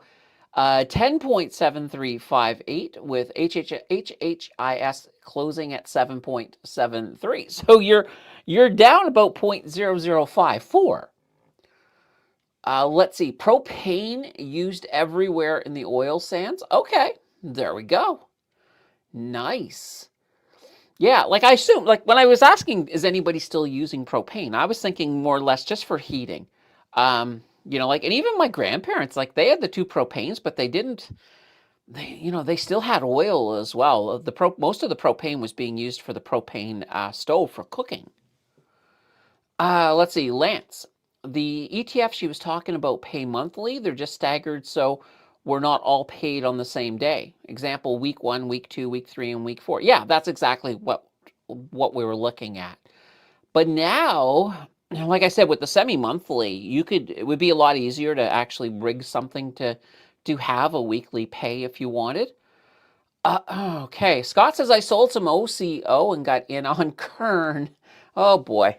10.7358 with HHIS closing at 7.73. So you're down about 0.0054. Let's see, propane used everywhere in the oil sands. Okay, there we go. Nice. Yeah, like I assume, like when I was asking, is anybody still using propane? I was thinking more or less just for heating. You know, like, and even my grandparents, like they had the two propanes, but they still had oil as well. Most of the propane was being used for the propane stove for cooking. Let's see, Lance, the ETF she was talking about pay monthly. They're just staggered, so we're not all paid on the same day. Example, week 1, week 2, week 3, and week 4. Yeah, that's exactly what we were looking at. But now, like I said, with the semi-monthly, it would be a lot easier to actually rig something to have a weekly pay if you wanted. Okay, Scott says I sold some OCO and got in on Kern. Oh boy,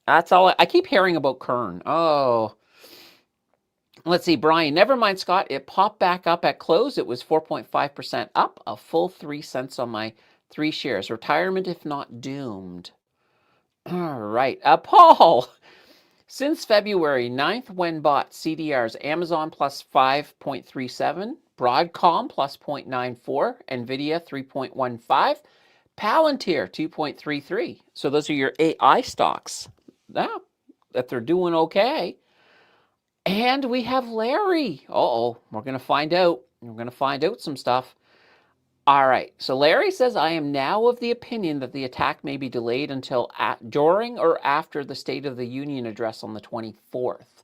that's all I keep hearing about Kern. Oh, let's see, Brian. Never mind, Scott. It popped back up at close. It was 4.5% up, a full 3 cents on my 3 shares. Retirement if not doomed. All right, Paul. Since February 9th, when bought CDRs, Amazon plus 5.37, Broadcom plus 0.94, NVIDIA 3.15, Palantir 2.33. So those are your AI stocks. Now, that they're doing okay. And we have Larry. Uh-oh, we're going to find out. We're going to find out some stuff. All right, so Larry says, I am now of the opinion that the attack may be delayed until during or after the State of the Union address on the 24th.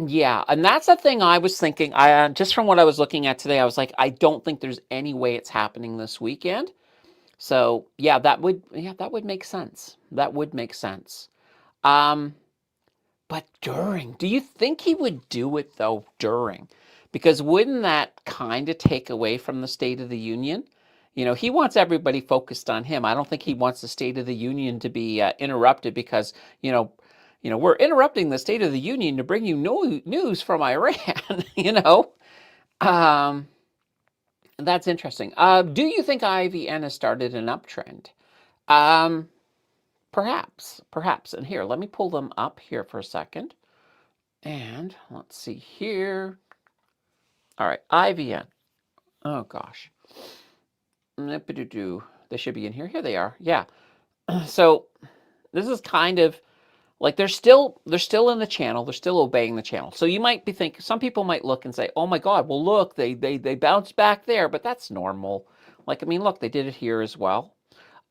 Yeah, and that's the thing I was thinking. Just from what I was looking at today, I was like, I don't think there's any way it's happening this weekend. So yeah, that would make sense. That would make sense. But during, do you think he would do it though during? Because wouldn't that kind of take away from the State of the Union? You know, he wants everybody focused on him. I don't think he wants the State of the Union to be interrupted because, we're interrupting the State of the Union to bring you news from Iran, That's interesting. Do you think IVN has started an uptrend? Perhaps. And here, let me pull them up here for a second. And let's see here. All right, IVN. Oh, gosh. They should be in here. Here they are. Yeah. So this is kind of like they're still in the channel. They're still obeying the channel. So you might be thinking, some people might look and say, "Oh my God, well look, they bounced back there," but that's normal. Like, I mean, look, they did it here as well.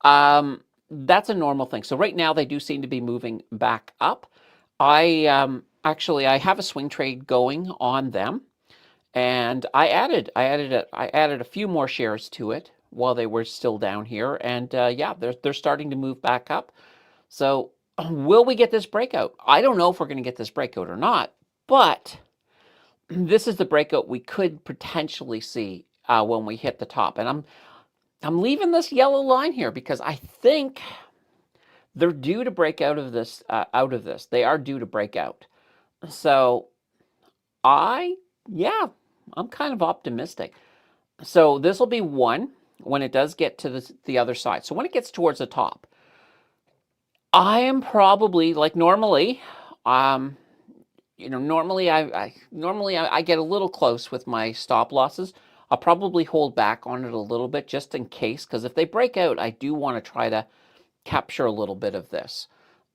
That's a normal thing. So right now they do seem to be moving back up. I have a swing trade going on them, and I added a few more shares to it while they were still down here, and yeah, they're starting to move back up. So will we get this breakout? I don't know if we're going to get this breakout or not, but this is the breakout we could potentially see when we hit the top. And I'm leaving this yellow line here because I think they're due to break out of this. They are due to break out. So yeah, I'm kind of optimistic. So this will be one when it does get to the other side. So when it gets towards the top, I am probably, like, normally, normally I get a little close with my stop losses. I'll probably hold back on it a little bit just in case, because if they break out, I do want to try to capture a little bit of this.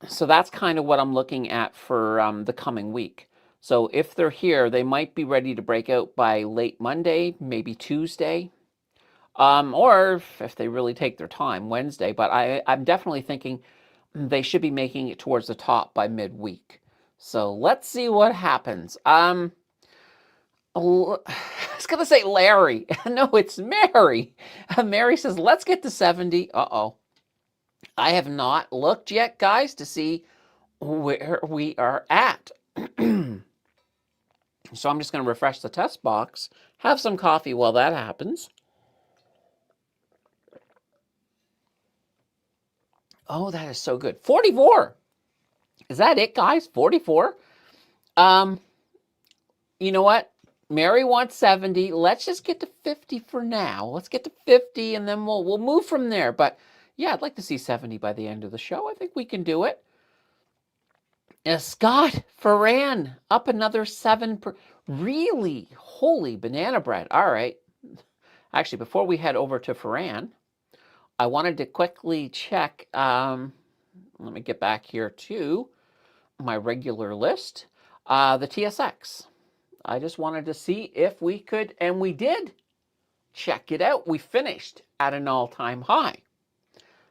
So that's kind of what I'm looking at for the coming week. So if they're here, they might be ready to break out by late Monday, maybe Tuesday, or if they really take their time, Wednesday. But I'm definitely thinking they should be making it towards the top by midweek. So let's see what happens. I was going to say Larry. No, it's Mary. Mary says, let's get to 70. Uh-oh. I have not looked yet, guys, to see where we are at. So I'm just going to refresh the test box, have some coffee while that happens. Oh, that is so good. 44. Is that it, guys? 44? You know what? Mary wants 70. Let's just get to 50 for now. Let's get to 50 and then we'll move from there. But yeah, I'd like to see 70 by the end of the show. I think we can do it. Scott Ferran up another 7. Really? Holy banana bread. All right. Actually, before we head over to Ferran, I wanted to quickly check. Let me get back here to my regular list. The TSX. I just wanted to see if we could, and we did. Check it out. We finished at an all-time high.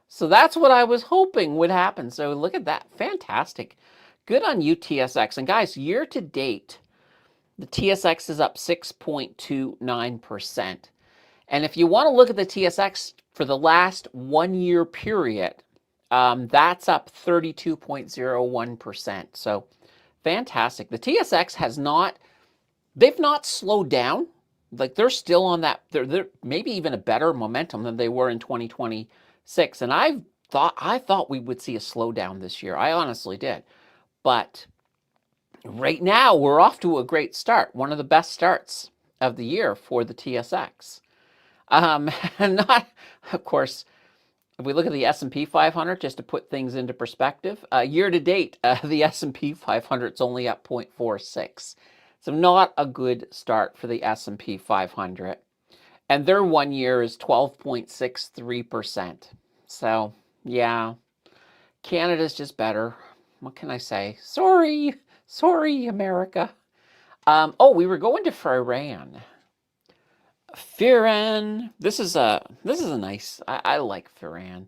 So that's what I was hoping would happen. So look at that. Fantastic. Good on you, TSX. And guys, year to date, the TSX is up 6.29%. And if you want to look at the TSX for the last 1 year period, that's up 32.01%. So fantastic. The TSX has not, they've not slowed down. Like, they're still on that, they're maybe even a better momentum than they were in 2026. And I thought we would see a slowdown this year. I honestly did. But right now, we're off to a great start. One of the best starts of the year for the TSX. And not, of course, if we look at the S&P 500, just to put things into perspective, year to date, the S&P 500 is only up 0.46. So not a good start for the S&P 500. And their 1 year is 12.63%. So, yeah, Canada's just better. What can I say? Sorry, America. Oh, we were going to Ferran. This is a nice. I like Ferran.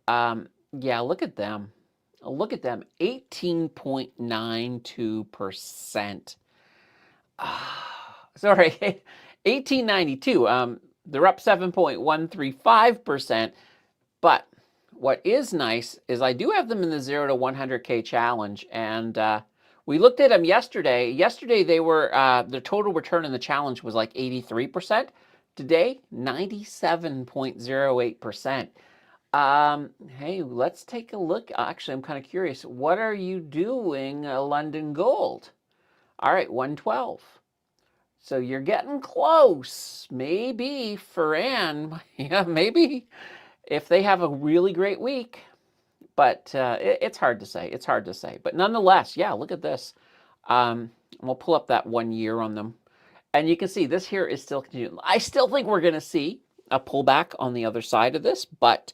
Yeah, look at them. 18.92%. Sorry, 1892. They're up 7.135%. But what is nice is I do have them in the 0 to 100K challenge, and we looked at them yesterday. Yesterday they were their total return in the challenge was like 83%. Today, 97.08%. Hey, let's take a look. Actually, I'm kind of curious. What are you doing, London Gold? All right, 112. So you're getting close. Maybe Ferran, yeah, maybe if they have a really great week. But it's hard to say. It's hard to say. But nonetheless, yeah, look at this. We'll pull up that 1 year on them. And you can see this here is still continuing. I still think we're going to see a pullback on the other side of this, but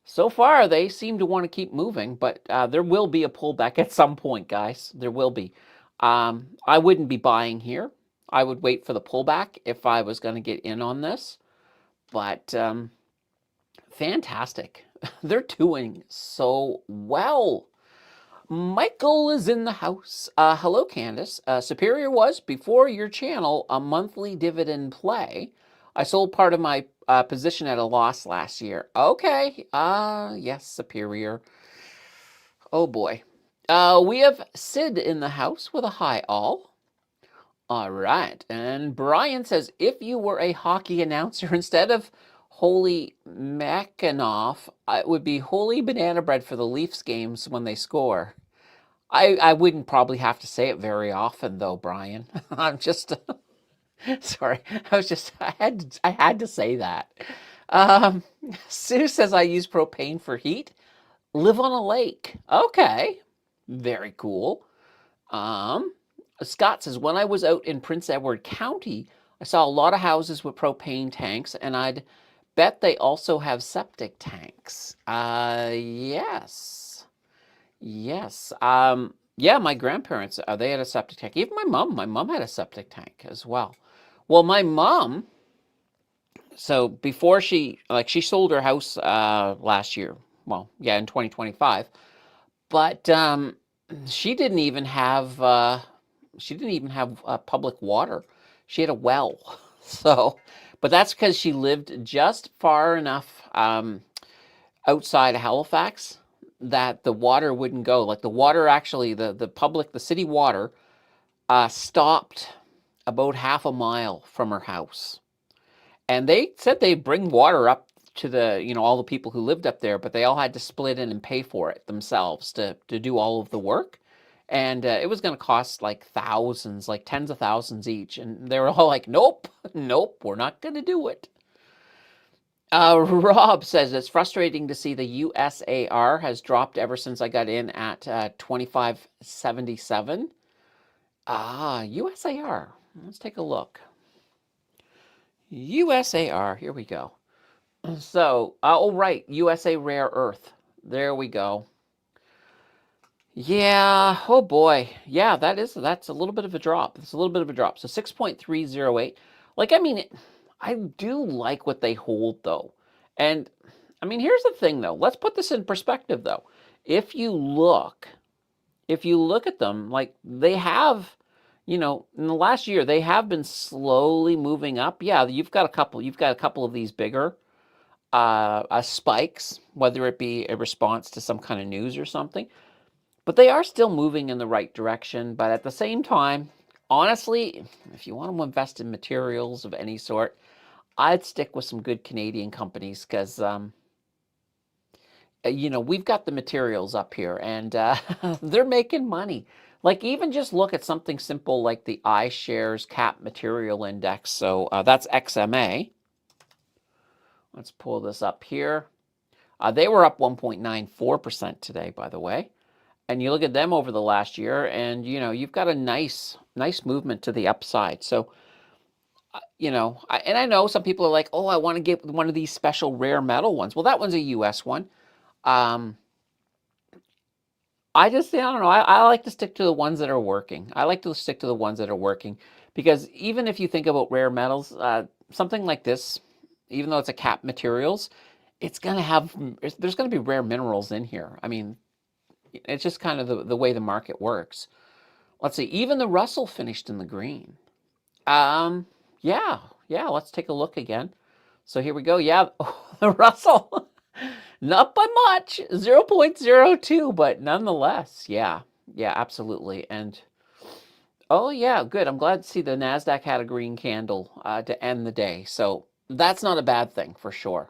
so far they seem to want to keep moving, but there will be a pullback at some point, guys. There will be. I wouldn't be buying here. I would wait for the pullback if I was going to get in on this, but fantastic. They're doing so well. Michael is in the house. Hello, Candace. Superior was, before your channel, a monthly dividend play. I sold part of my position at a loss last year. Okay. Yes, Superior. Oh, boy. We have Sid in the house with a hi, all. All right. And Brian says, if you were a hockey announcer, instead of Holy Mackinoff, it would be Holy Banana Bread for the Leafs games when they score. I wouldn't probably have to say it very often, though, Brian. I'm just sorry. I had to say that. Sue says I use propane for heat. Live on a lake. Okay, very cool. Scott says, when I was out in Prince Edward County, I saw a lot of houses with propane tanks, and I'd bet they also have septic tanks. Yes. Yes. Yeah, my grandparents, they had a septic tank. Even my mom had a septic tank as well. Well, my mom, so before she sold her house last year. Well, yeah, in 2025. But she didn't even have public water. She had a well. So, but that's because she lived just far enough outside of Halifax that the water wouldn't go. Like the water actually, the city water stopped about half a mile from her house. And they said they'd bring water up to all the people who lived up there, but they all had to split in and pay for it themselves to do all of the work. And it was going to cost like thousands, like tens of thousands each. And they were all like, nope, we're not going to do it. Rob says it's frustrating to see the USAR has dropped ever since I got in at 25.77. USAR. Let's take a look. USAR. Here we go. So, right, USA Rare Earth. There we go. Yeah, oh boy. Yeah, that's a little bit of a drop. It's a little bit of a drop. So 6.308. Like, I mean, I do like what they hold, though. And, I mean, here's the thing, though. Let's put this in perspective, though. If you look at them, like, they have, in the last year, they have been slowly moving up. Yeah, you've got a couple of these bigger spikes, whether it be a response to some kind of news or something. But they are still moving in the right direction. But at the same time, honestly, if you want to invest in materials of any sort, I'd stick with some good Canadian companies because, we've got the materials up here and they're making money. Like even just look at something simple like the iShares Cap Material Index. So that's XMA. Let's pull this up here. They were up 1.94% today, by the way. And you look at them over the last year and, you've got a nice movement to the upside. So, I know some people are like, oh, I want to get one of these special rare metal ones. Well, that one's a US one. I don't know. I like to stick to the ones that are working. I like to stick to the ones that are working because even if you think about rare metals, something like this, even though it's a cap materials, there's going to be rare minerals in here. I mean, it's just kind of the way the market works. Let's see. Even the Russell finished in the green. Yeah. Let's take a look again. So here we go. Yeah, the Russell, not by much, 0.02, but nonetheless, yeah, absolutely. And oh yeah, good. I'm glad to see the Nasdaq had a green candle to end the day. So that's not a bad thing for sure.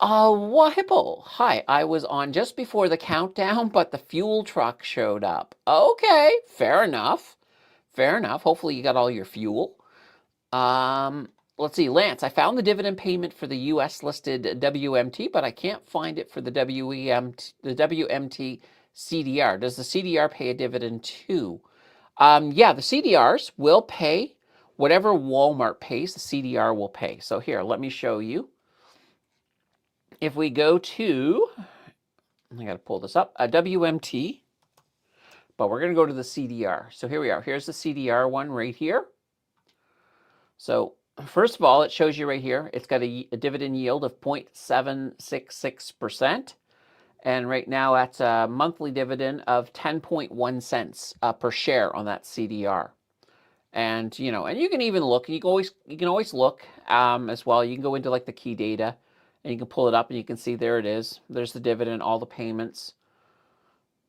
Wahipple. Hi, I was on just before the countdown, but the fuel truck showed up. Okay, fair enough. Hopefully you got all your fuel. Let's see, Lance, I found the dividend payment for the US listed WMT, but I can't find it for the WMT CDR. Does the CDR pay a dividend too? Yeah, the CDRs will pay whatever Walmart pays, the CDR will pay. So here, let me show you. If we go to, I got to pull this up, a WMT, but we're going to go to the CDR. So here we are. Here's the CDR one right here. So first of all, it shows you right here, it's got a dividend yield of 0.766%. And right now that's a monthly dividend of 10.1 cents per share on that CDR. And, you know, and you can even look, you can always look as well. You can go into like the key data and you can pull it up and you can see there it is. There's the dividend, all the payments.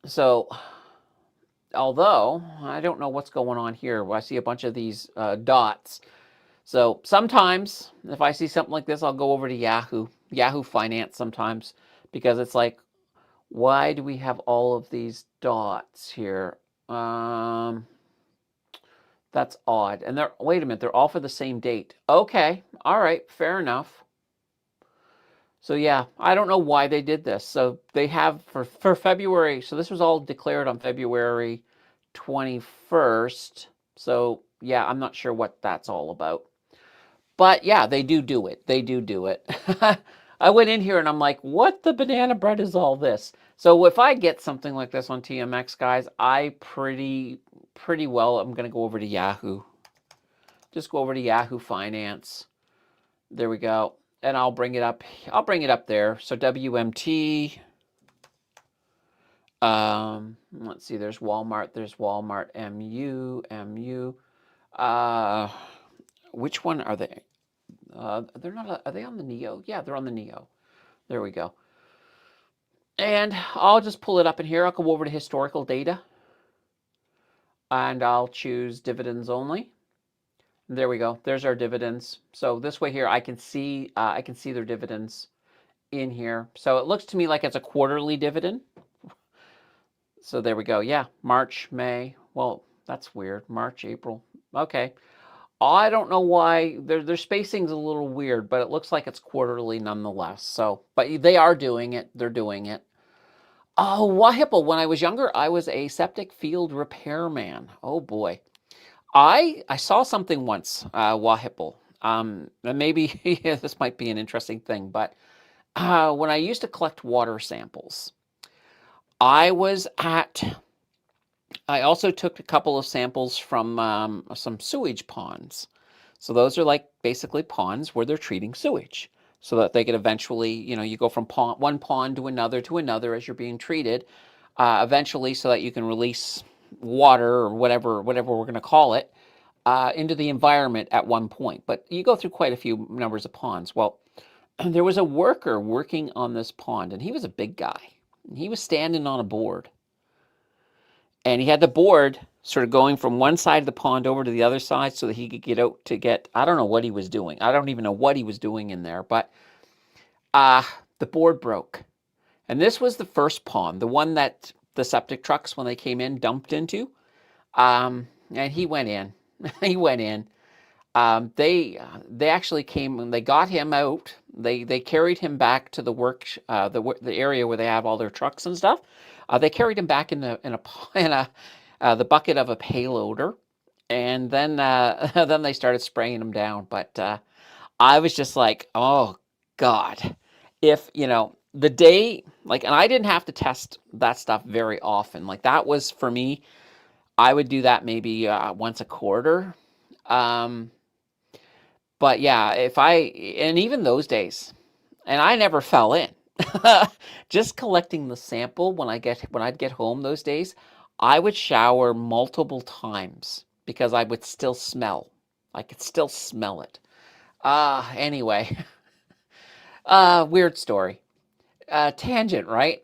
So although I don't know what's going on here, I see a bunch of these dots. So sometimes if I see something like this, I'll go over to Yahoo Finance sometimes, because it's like, why do we have all of these dots here? That's odd. And wait a minute, they're all for the same date. Okay, all right, fair enough. So yeah, I don't know why they did this. So they have for February, so this was all declared on February 21st. So yeah, I'm not sure what that's all about. But yeah, they do it. They do it. I went in here and I'm like, what the banana bread is all this? So if I get something like this on TMX, guys, I pretty well, I'm going to go over to Yahoo. Just go over to Yahoo Finance. There we go. And I'll bring it up. I'll bring it up there. So WMT. Let's see. There's Walmart. There's Walmart. MU. Which one are they? They're not. Are they on the Neo? Yeah, they're on the Neo. There we go. And I'll just pull it up in here. I'll go over to historical data. And I'll choose dividends only. There we go. There's our dividends. So this way here, I can see their dividends in here. So it looks to me like it's a quarterly dividend. So there we go. Yeah, March, May. Well, that's weird. March, April. Okay. I don't know why their spacing's a little weird, but it looks like it's quarterly nonetheless. So, but they are doing it. They're doing it. Oh, Wahipple. When I was younger, I was a septic field repairman. Oh boy. I saw something once, Wahipple. And maybe this might be an interesting thing, but when I used to collect water samples, I also took a couple of samples from some sewage ponds. So those are like basically ponds where they're treating sewage, so that they could eventually, you know, you go from one pond to another as you're being treated, eventually, so that you can release water or whatever we're going to call it into the environment at one point. But you go through quite a few numbers of ponds. Well, there was a worker working on this pond, and he was a big guy. He was standing on a board. And he had the board sort of going from one side of the pond over to the other side so that he could get out to get, I don't know what he was doing. I don't even know what he was doing in there. But the board broke. And this was the first pond, the one that the septic trucks, when they came in, dumped into. And he went in. He went in. They actually came and they got him out. They carried him back to the area where they have all their trucks and stuff. They carried him back in the bucket of a payloader, and then then they started spraying him down. But I was just like, oh God, if you know the day like, and I didn't have to test that stuff very often. Like that was for me. I would do that maybe once a quarter. But yeah, and even those days, and I never fell in. Just collecting the sample when I'd get home those days, I would shower multiple times because I would still smell. I could still smell it. Anyway, weird story. Tangent, right?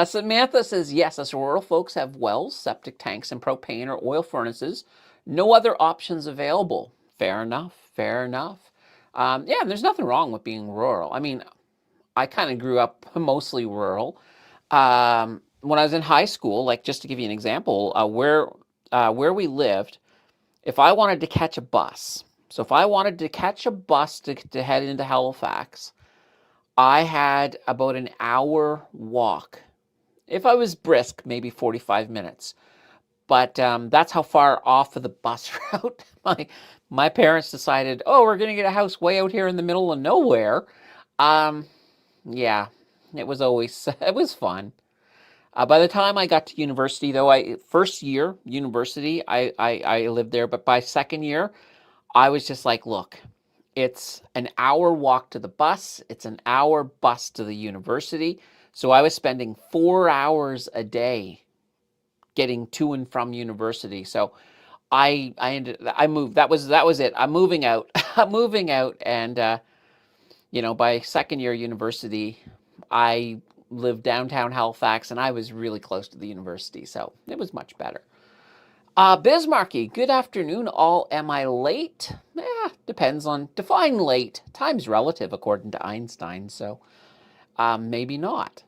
Samantha says, yes, us rural folks have wells, septic tanks, and propane or oil furnaces. No other options available. Fair enough. Fair enough. Yeah, there's nothing wrong with being rural. I mean, I kind of grew up mostly rural. When I was in high school, like just to give you an example, where we lived, if I wanted to catch a bus, so if I wanted to catch a bus to head into Halifax, I had about an hour walk. If I was brisk, maybe 45 minutes. But that's how far off of the bus route my parents decided, oh, we're going to get a house way out here in the middle of nowhere. Yeah, it was always, it was fun. By the time I got to university, though, first year university, I lived there. But by second year, I was just like, look, it's an hour walk to the bus. It's an hour bus to the university. So I was spending 4 hours a day getting to and from university. So I moved. That was it. I'm moving out. I'm moving out, and by second year university, I lived downtown Halifax, and I was really close to the university, so it was much better. Bismarcky, good afternoon, all. Am I late? Depends on define late. Time's relative, according to Einstein, so maybe not.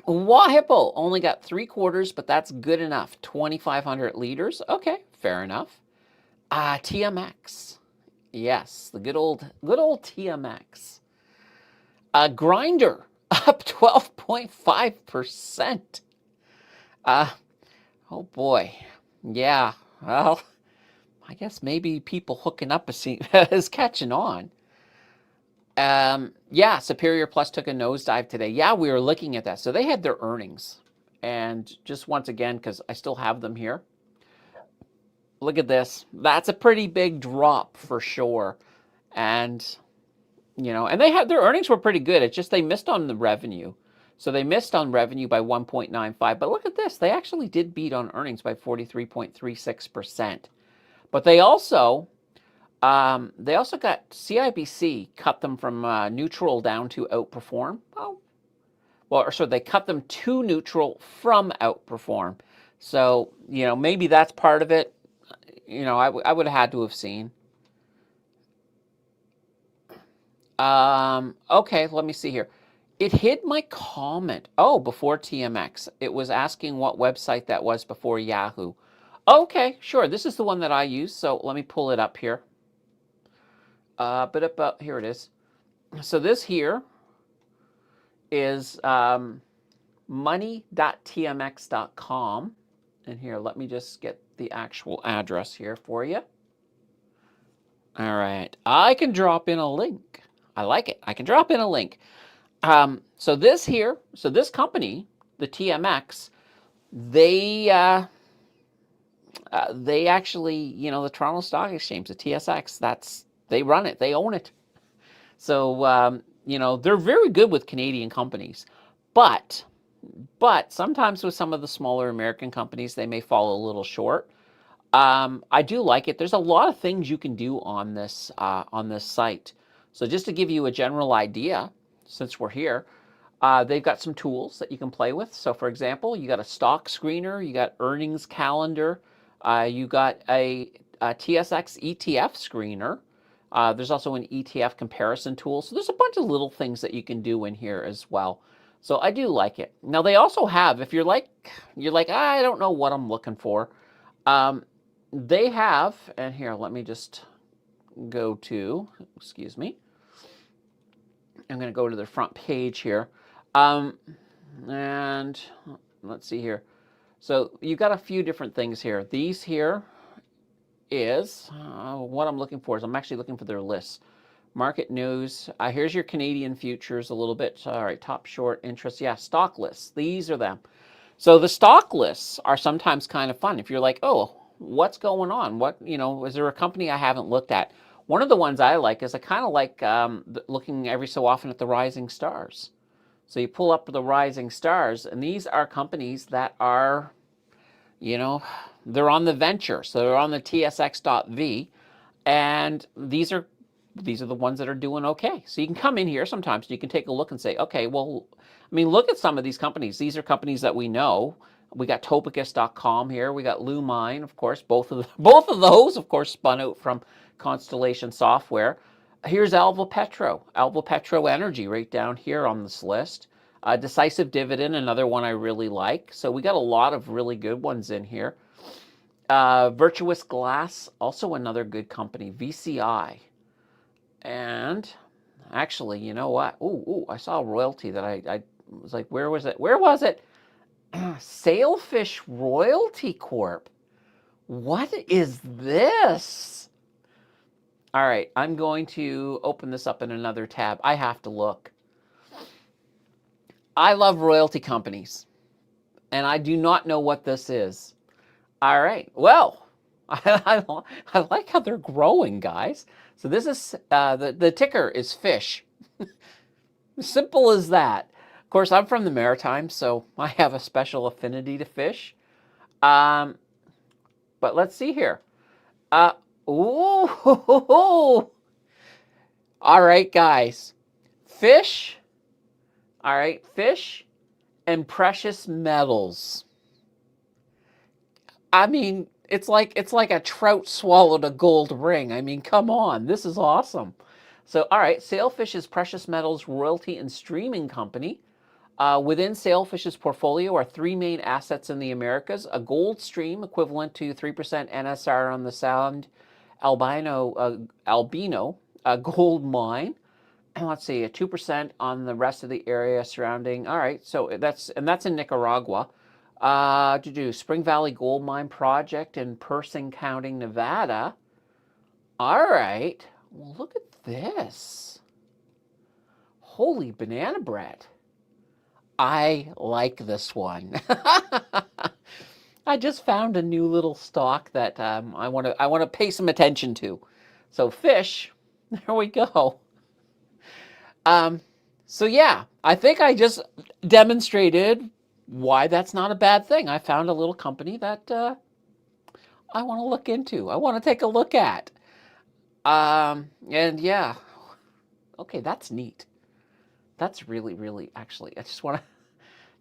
Wahipple only got 3/4, but that's good enough. 2,500 liters. Okay, fair enough. TMX. Yes, the good old TMX. Grinder up 12.5%. Oh boy. Yeah. Well, I guess maybe people hooking up is catching on. Yeah, Superior Plus took a nosedive today. Yeah, we were looking at that. So they had their earnings. And just once again, because I still have them here, look at this. That's a pretty big drop for sure. And, and their earnings were pretty good. It's just they missed on the revenue. So they missed on revenue by 1.95. But look at this. They actually did beat on earnings by 43.36%. But they also got CIBC cut them from neutral down to outperform. They cut them to neutral from outperform. So, maybe that's part of it. I would have had to have seen. Okay, let me see here. It hid my comment. Oh, before TMX. It was asking what website that was before Yahoo. Okay, sure. This is the one that I use. So let me pull it up here. Here it is. So this here is money.tmx.com. And here, let me just get the actual address here for you. All right. I can drop in a link. I like it. I can drop in a link. So this company, the TMX, they actually, the Toronto Stock Exchange, the TSX, they run it, they own it. So, they're very good with Canadian companies, but sometimes with some of the smaller American companies, they may fall a little short. I do like it. There's a lot of things you can do on this site. So just to give you a general idea, since we're here, they've got some tools that you can play with. So for example, you got a stock screener, you got earnings calendar, you got a TSX ETF screener. There's also an ETF comparison tool. So there's a bunch of little things that you can do in here as well. So I do like it. Now they also have, if you're like, I don't know what I'm looking for. They have, and here, let me just go to, excuse me. I'm going to go to the front page here. And let's see here. So you've got a few different things here. These here is what I'm looking for. I'm actually looking for their lists. Market news. Here's your Canadian futures a little bit. All right, top short interest. Yeah, stock lists. These are them. So the stock lists are sometimes kind of fun. If you're like, oh, what's going on? Is there a company I haven't looked at? One of the ones I like is I kind of like looking every so often at the rising stars. So you pull up the rising stars, and these are companies that are, they're on the venture. So they're on the TSX.V, and these are the ones that are doing okay. So you can come in here sometimes, and you can take a look and say, okay, well, look at some of these companies. These are companies that we know. We got Topicus.com here. We got Lumine, of course. Both of those, of course, spun out from Constellation Software. Here's Alva Petro Energy, right down here on this list. Decisive Dividend, another one I really like. So we got a lot of really good ones in here. Virtuous Glass, also another good company. VCI. And actually, you know what? I saw a royalty that I was like, where was it? Where was it? Sailfish Royalty Corp. What is this? All right, I'm going to open this up in another tab. I have to look. I love royalty companies, and I do not know what this is. All right, well, I like how they're growing, guys. So this is, the ticker is FISH. Simple as that. Of course, I'm from the Maritimes, so I have a special affinity to fish. But let's see here. Ooh, all right, guys. Fish. All right, fish and precious metals. I mean, it's like a trout swallowed a gold ring. I mean, come on, this is awesome. So, all right, Sailfish's Precious Metals Royalty and Streaming Company. Within Sailfish's portfolio are three main assets in the Americas: a gold stream equivalent to 3% NSR on the Sound Albino gold mine, and let's see, a 2% on the rest of the area surrounding. All right, so that's in Nicaragua. To do Spring Valley Gold Mine Project in Persing County, Nevada. All right, well, look at this. Holy banana bread. I like this one. I just found a new little stock that I want to pay some attention to. So fish, there we go. So yeah, I think I just demonstrated why that's not a bad thing. I found a little company that I want to look into. I want to take a look at. And yeah, okay, that's neat. That's really, really, actually, I just want to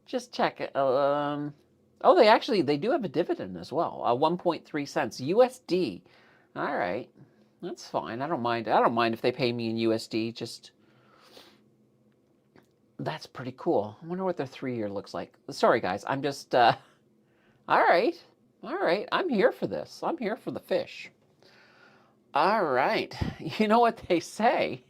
just check it. Oh, they do have a dividend as well. 1.3 cents USD. All right, that's fine. I don't mind. I don't mind if they pay me in USD. Just that's pretty cool. I wonder what their 3-year looks like. Sorry, guys. I'm just. All right, all right. I'm here for this. I'm here for the fish. All right. You know what they say?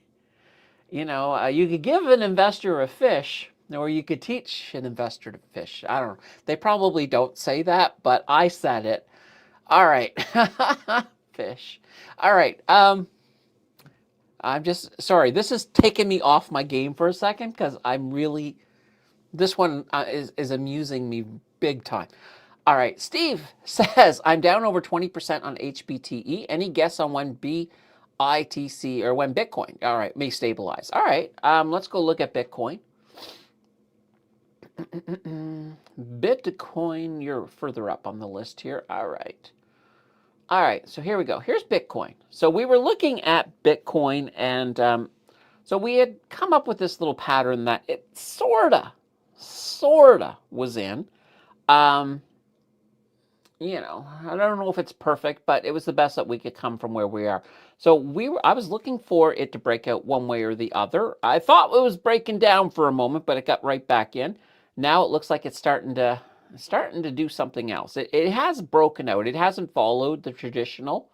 You could give an investor a fish, or you could teach an investor to fish. I don't know. They probably don't say that, but I said it. All right. Fish. All right. I'm just sorry. This is taking me off my game for a second because I'm really. This one is amusing me big time. All right. Steve says, I'm down over 20% on HBTE. Any guess on when BITC or when Bitcoin, all right, may stabilize? All right. Let's go look at Bitcoin. Bitcoin, you're further up on the list here. All right. All right, so here we go. Here's Bitcoin. So we were looking at Bitcoin, and so we had come up with this little pattern that it sorta was in. I don't know if it's perfect, but it was the best that we could come from where we are. So I was looking for it to break out one way or the other. I thought it was breaking down for a moment, but it got right back in. Now it looks like it's starting to do something else. It has broken out. It hasn't followed the traditional.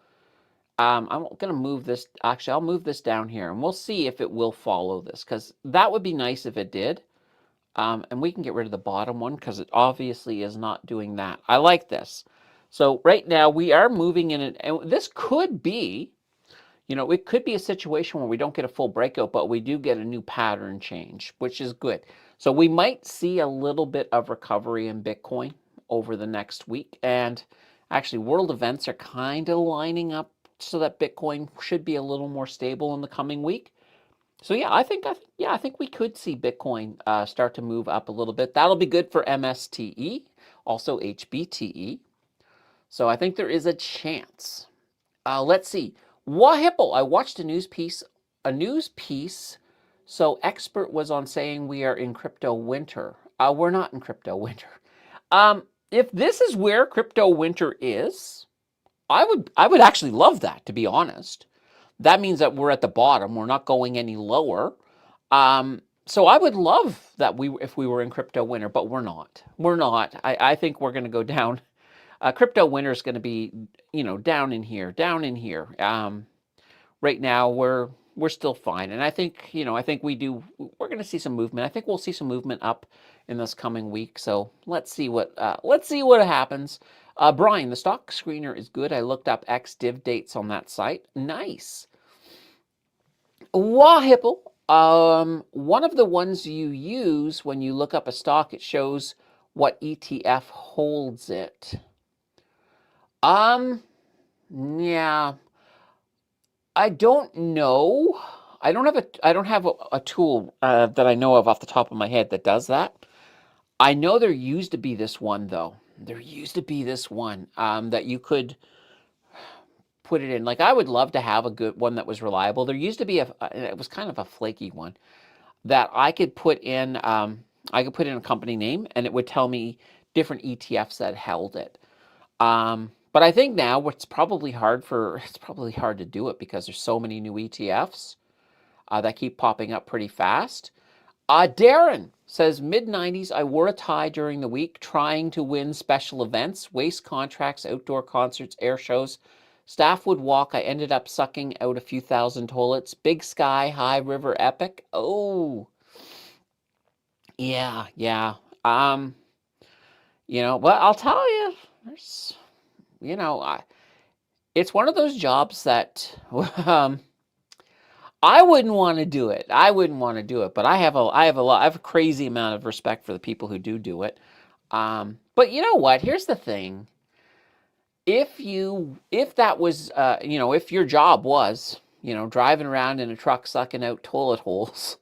I'm going to move this. Actually, I'll move this down here, and we'll see if it will follow this, because that would be nice if it did. And we can get rid of the bottom one because it obviously is not doing that. I like this. So right now we are moving in it, and this could be, it could be a situation where we don't get a full breakout, but we do get a new pattern change, which is good. So we might see a little bit of recovery in Bitcoin over the next week. And actually, world events are kind of lining up so that Bitcoin should be a little more stable in the coming week. So yeah, I think we could see Bitcoin start to move up a little bit. That'll be good for MSTE, also HBTE. So I think there is a chance. Let's see. Wahipple, I watched a news piece. So expert was on saying we are in crypto winter. We're not in crypto winter. If this is where crypto winter is, I would actually love that, to be honest. That means that we're at the bottom. We're not going any lower. So I would love that if we were in crypto winter, but we're not. We're not. I think we're going to go down. Crypto winter is going to be, down in here. Right now we're we're still fine. And I think, I think we're going to see some movement. I think we'll see some movement up in this coming week. So let's see what happens. Brian, the stock screener is good. I looked up ex-div dates on that site. Nice. Wahipple, one of the ones you use when you look up a stock, it shows what ETF holds it. Yeah, I don't know. I don't have a tool that I know of off the top of my head that does that. I know there used to be this one though. There used to be this one that you could put it in. Like I would love to have a good one that was reliable. There used to be it was kind of a flaky one that I could put in. I could put in a company name and it would tell me different ETFs that held it. But I think now it's probably hard to do it because there's so many new ETFs that keep popping up pretty fast. Darren says, mid-90s, I wore a tie during the week trying to win special events, waste contracts, outdoor concerts, air shows. Staff would walk. I ended up sucking out a few thousand toilets. Big Sky, High River, Epic. Oh, yeah. Well, I'll tell you, there's, it's one of those jobs that I wouldn't want to do it. But I have a crazy amount of respect for the people who do it. But you know what? Here's the thing. If that was, if your job was, driving around in a truck sucking out toilet holes,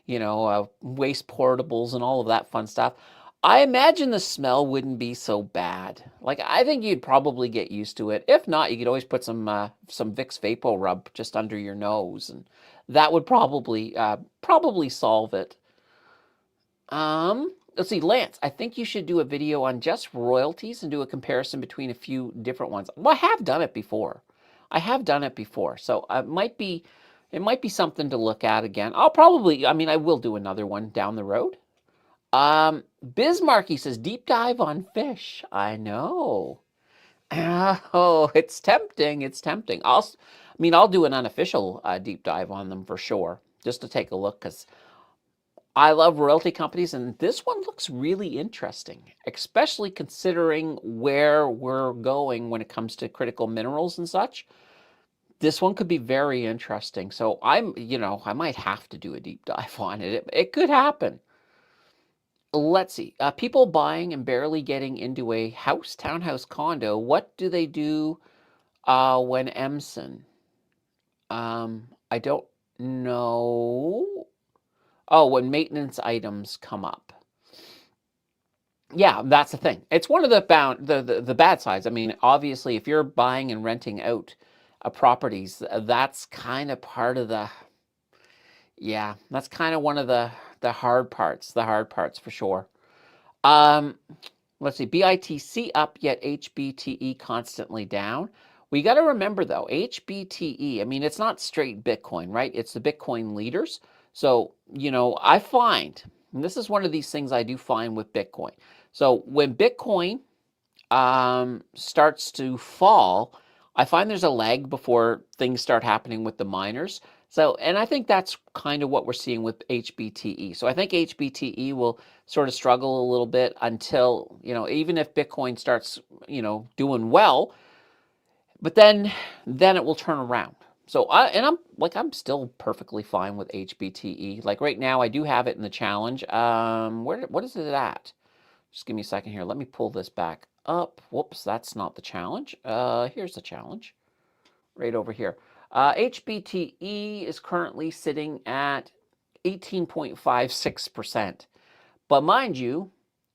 waste portables and all of that fun stuff, I imagine the smell wouldn't be so bad. Like, I think you'd probably get used to it. If not, you could always put some Vicks Vapo Rub just under your nose, and that would probably solve it. Let's see, Lance, I think you should do a video on just royalties and do a comparison between a few different ones. Well, I have done it before. So it might be something to look at again. I will do another one down the road. Bismarcky says, deep dive on fish. I know. Oh, it's tempting. I'll do an unofficial deep dive on them for sure, just to take a look, because I love royalty companies, and this one looks really interesting, especially considering where we're going when it comes to critical minerals and such. This one could be very interesting. So I might have to do a deep dive on it. It could happen. Let's see. People buying and barely getting into a townhouse condo. What do they do when EMSN? I don't know. Oh, when maintenance items come up. Yeah, that's the thing. It's one of the bad sides. I mean, obviously, if you're buying and renting out properties, that's kind of part of that's kind of one of the hard parts. The hard parts for sure. Let's see. BITC up, yet HBTE constantly down. We got to remember though, HBTE. I mean, it's not straight Bitcoin, right? It's the Bitcoin leaders. So, I find, and this is one of these things I do find with Bitcoin. So when Bitcoin starts to fall, I find there's a lag before things start happening with the miners. So, and I think that's kind of what we're seeing with HBTE. So I think HBTE will sort of struggle a little bit until, even if Bitcoin starts, doing well, but then it will turn around. So I'm still perfectly fine with HBTE. Like right now, I do have it in the challenge. What is it at? Just give me a second here. Let me pull this back up. Whoops, that's not the challenge. Here's the challenge, right over here. HBTE is currently sitting at 18.56%. But mind you,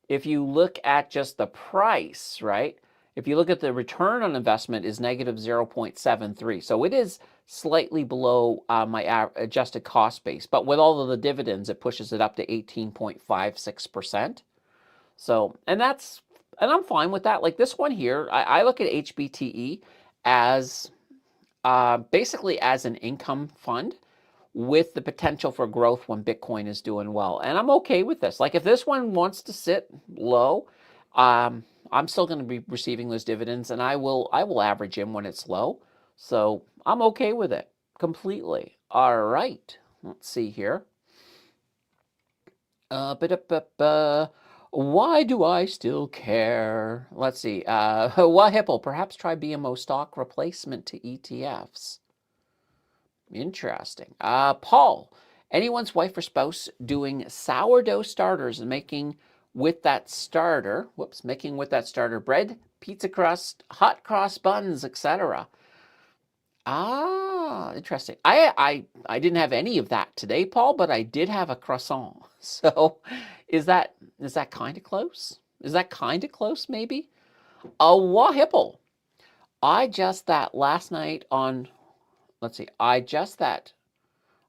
if you look at just the price, right? If you look at the return on investment is negative 0.73. So it is slightly below my adjusted cost base. But with all of the dividends, it pushes it up to 18.56%. So, and I'm fine with that. Like this one here, I look at HBTE as basically as an income fund with the potential for growth when Bitcoin is doing well. And I'm okay with this. Like if this one wants to sit low, I'm still going to be receiving those dividends, and I will average in when it's low. So I'm okay with it completely. All right. Let's see here. Why do I still care? Let's see. Why Hipple? Perhaps try BMO stock replacement to ETFs. Interesting. Paul, anyone's wife or spouse doing sourdough starters and making with that starter, bread, pizza crust, hot cross buns, etc. Ah, interesting. I didn't have any of that today, Paul, but I did have a croissant. So, is that kind of close? Is that kind of close, maybe? A wahipple. I just that last night on. Let's see. I just that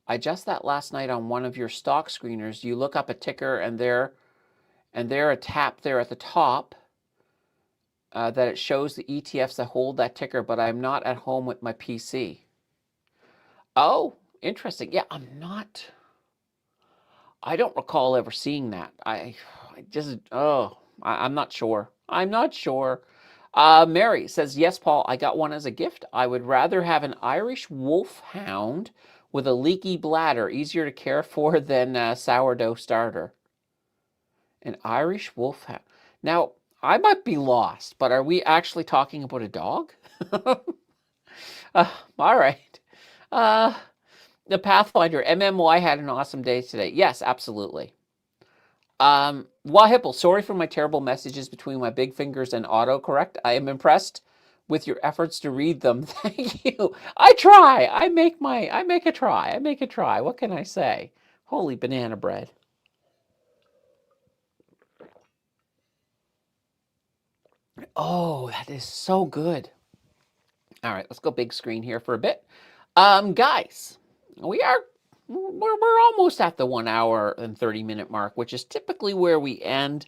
last night on one of your stock screeners. You look up a ticker, and there a tap there at the top. That it shows the ETFs that hold that ticker, but I'm not at home with my PC. Oh, interesting. Yeah, I don't recall ever seeing that. I'm not sure. I'm not sure. Mary says, yes, Paul, I got one as a gift. I would rather have an Irish wolfhound with a leaky bladder, easier to care for than a sourdough starter. An Irish wolfhound. Now, I might be lost, but are we actually talking about a dog? All right. The Pathfinder, MMY had an awesome day today. Yes, absolutely. Wahipple, sorry for my terrible messages between my big fingers and autocorrect. I am impressed with your efforts to read them. Thank you. I try. I make a try. What can I say? Holy banana bread. Oh, that is so good. All right, let's go big screen here for a bit. Guys, we're almost at the 1 hour and 30-minute mark, which is typically where we end.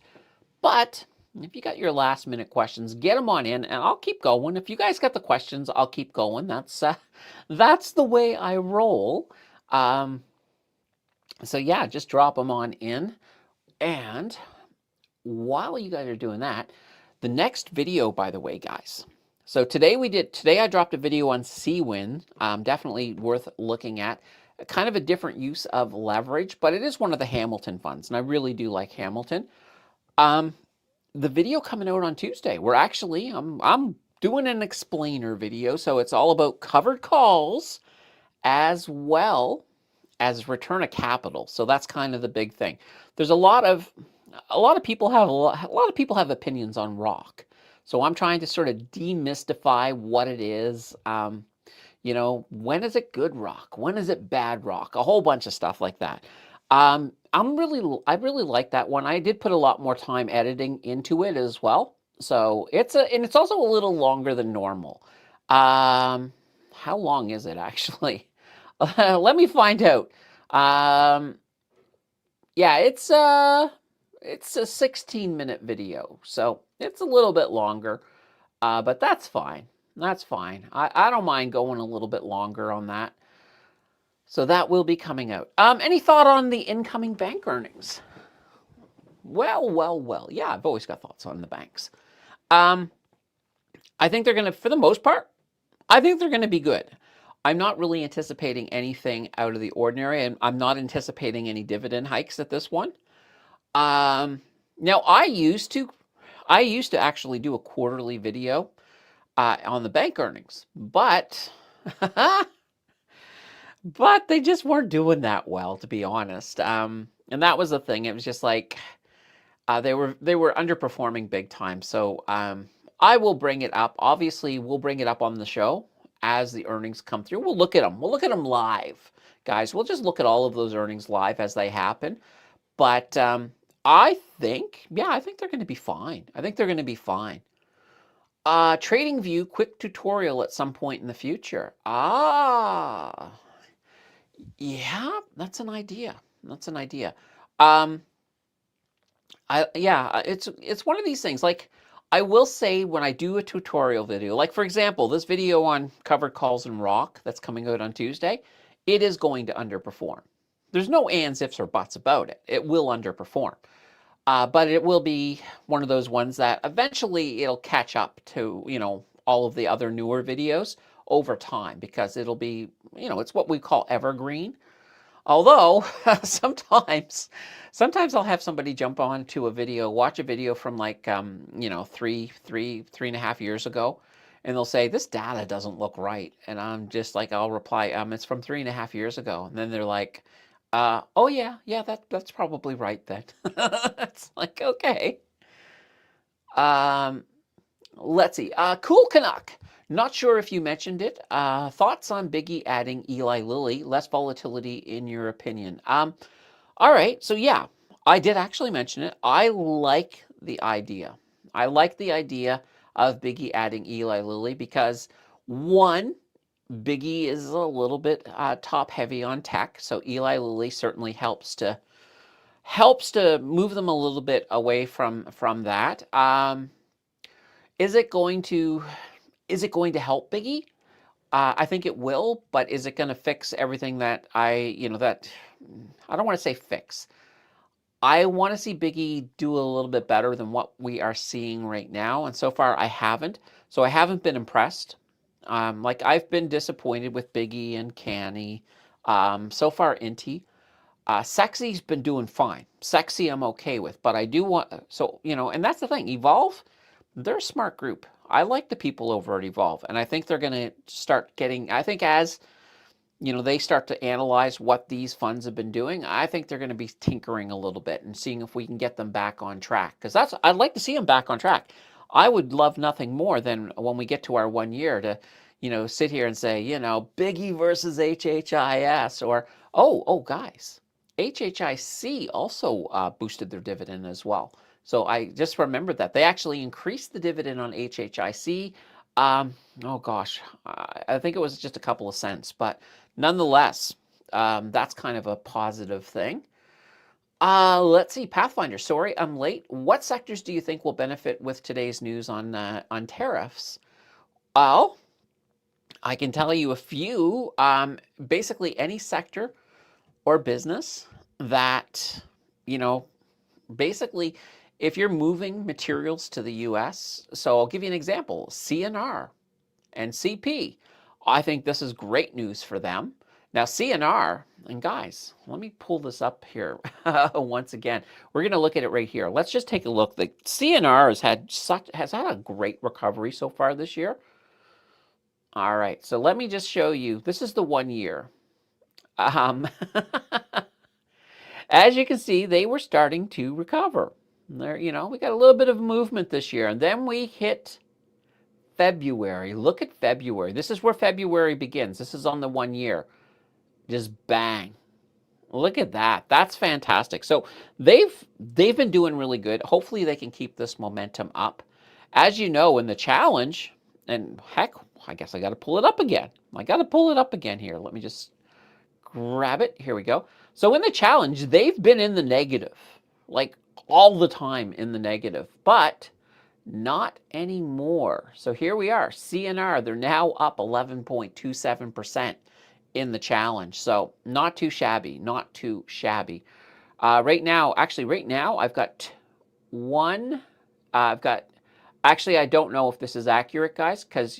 But if you got your last minute questions, get them on in, and I'll keep going. If you guys got the questions, I'll keep going. That's the way I roll. So yeah, just drop them on in. And while you guys are doing that, the next video, by the way, guys. So today I dropped a video on Cwin, definitely worth looking at. Kind of a different use of leverage, but it is one of the Hamilton funds, and I really do like Hamilton. The video coming out on Tuesday, I'm doing an explainer video, so it's all about covered calls as well as return of capital. So that's kind of the big thing. There's a lot of people have opinions on rock. So I'm trying to sort of demystify what it is. When is it good rock? When is it bad rock? A whole bunch of stuff like that. I really like that one. I did put a lot more time editing into it as well. So it's also a little longer than normal. How long is it actually? Let me find out. Yeah, it's a 16-minute video, so it's a little bit longer, but that's fine. That's fine. I don't mind going a little bit longer on that. So that will be coming out. Any thought on the incoming bank earnings? Well. Yeah, I've always got thoughts on the banks. I think they're going to, for the most part, I think they're going to be good. I'm not really anticipating anything out of the ordinary, and I'm not anticipating any dividend hikes at this one. Now I used to actually do a quarterly video on the bank earnings, but but they just weren't doing that well, to be honest. And that was the thing. It was just like they were underperforming big time. So I will bring it up. Obviously, we'll bring it up on the show as the earnings come through. We'll look at them. We'll look at them live, guys. We'll just look at all of those earnings live as they happen. But I think they're going to be fine. Trading View quick tutorial at some point in the future. Yeah, that's an idea. It's one of these things. Like, I will say, when I do a tutorial video, like for example, this video on covered calls and rock that's coming out on Tuesday, it is going to underperform. There's no ands, ifs, or buts about it. It will underperform. But it will be one of those ones that eventually it'll catch up to, all of the other newer videos over time because it'll be, it's what we call evergreen. Although sometimes I'll have somebody jump on to a video, watch a video from like, 3.5 years ago, and they'll say, this data doesn't look right. And I'm just like, I'll reply, it's from 3.5 years ago. And then they're like, oh yeah, that's probably right then. It's like, okay. Let's see. Cool Canuck. Not sure if you mentioned it. Thoughts on Biggie adding Eli Lilly? Less volatility in your opinion? All right. So yeah, I did actually mention it. I like the idea. I like the idea of Biggie adding Eli Lilly because one, Biggie is a little bit top heavy on tech, so Eli Lilly certainly helps to move them a little bit away from that. Is it going to help Biggie? I think it will, but is it going to fix everything that I don't want to say fix. I want to see Biggie do a little bit better than what we are seeing right now, and so far I haven't. So I haven't been impressed. Like I've been disappointed with Biggie and Canny. So far Inti. Sexy's been doing fine. Sexy I'm okay with, but I do want, and that's the thing. Evolve, they're a smart group. I like the people over at Evolve, and I think they're going to start getting, I think as, they start to analyze what these funds have been doing, I think they're going to be tinkering a little bit and seeing if we can get them back on track. Because I'd like to see them back on track. I would love nothing more than when we get to our 1 year to, sit here and say, Biggie versus HHIS, or, oh, guys, HHIC also boosted their dividend as well. So I just remembered that. They actually increased the dividend on HHIC. Oh gosh, I think it was just a couple of cents, but nonetheless, that's kind of a positive thing. Let's see, Pathfinder, sorry, I'm late. What sectors do you think will benefit with today's news on tariffs? Well, I can tell you a few. Basically any sector or business that, basically if you're moving materials to the US, so I'll give you an example, CNR and CP. I think this is great news for them. Now CNR, and guys, let me pull this up here once again. We're going to look at it right here. Let's just take a look. The CNR has had a great recovery so far this year. All right, so let me just show you. This is the 1 year. As you can see, they were starting to recover. There, we got a little bit of movement this year, and then we hit February. Look at February. This is where February begins. This is on the 1 year. Just bang. Look at that. That's fantastic. So they've been doing really good. Hopefully they can keep this momentum up. As you know, in the challenge, and heck, I guess I got to pull it up again. I got to pull it up again here. Let me just grab it. Here we go. So in the challenge, they've been in the negative, like all the time in the negative, but not anymore. So here we are. CNR, they're now up 11.27% in the challenge. So not too shabby, not too shabby. Right now, I've got actually, I don't know if this is accurate, guys, because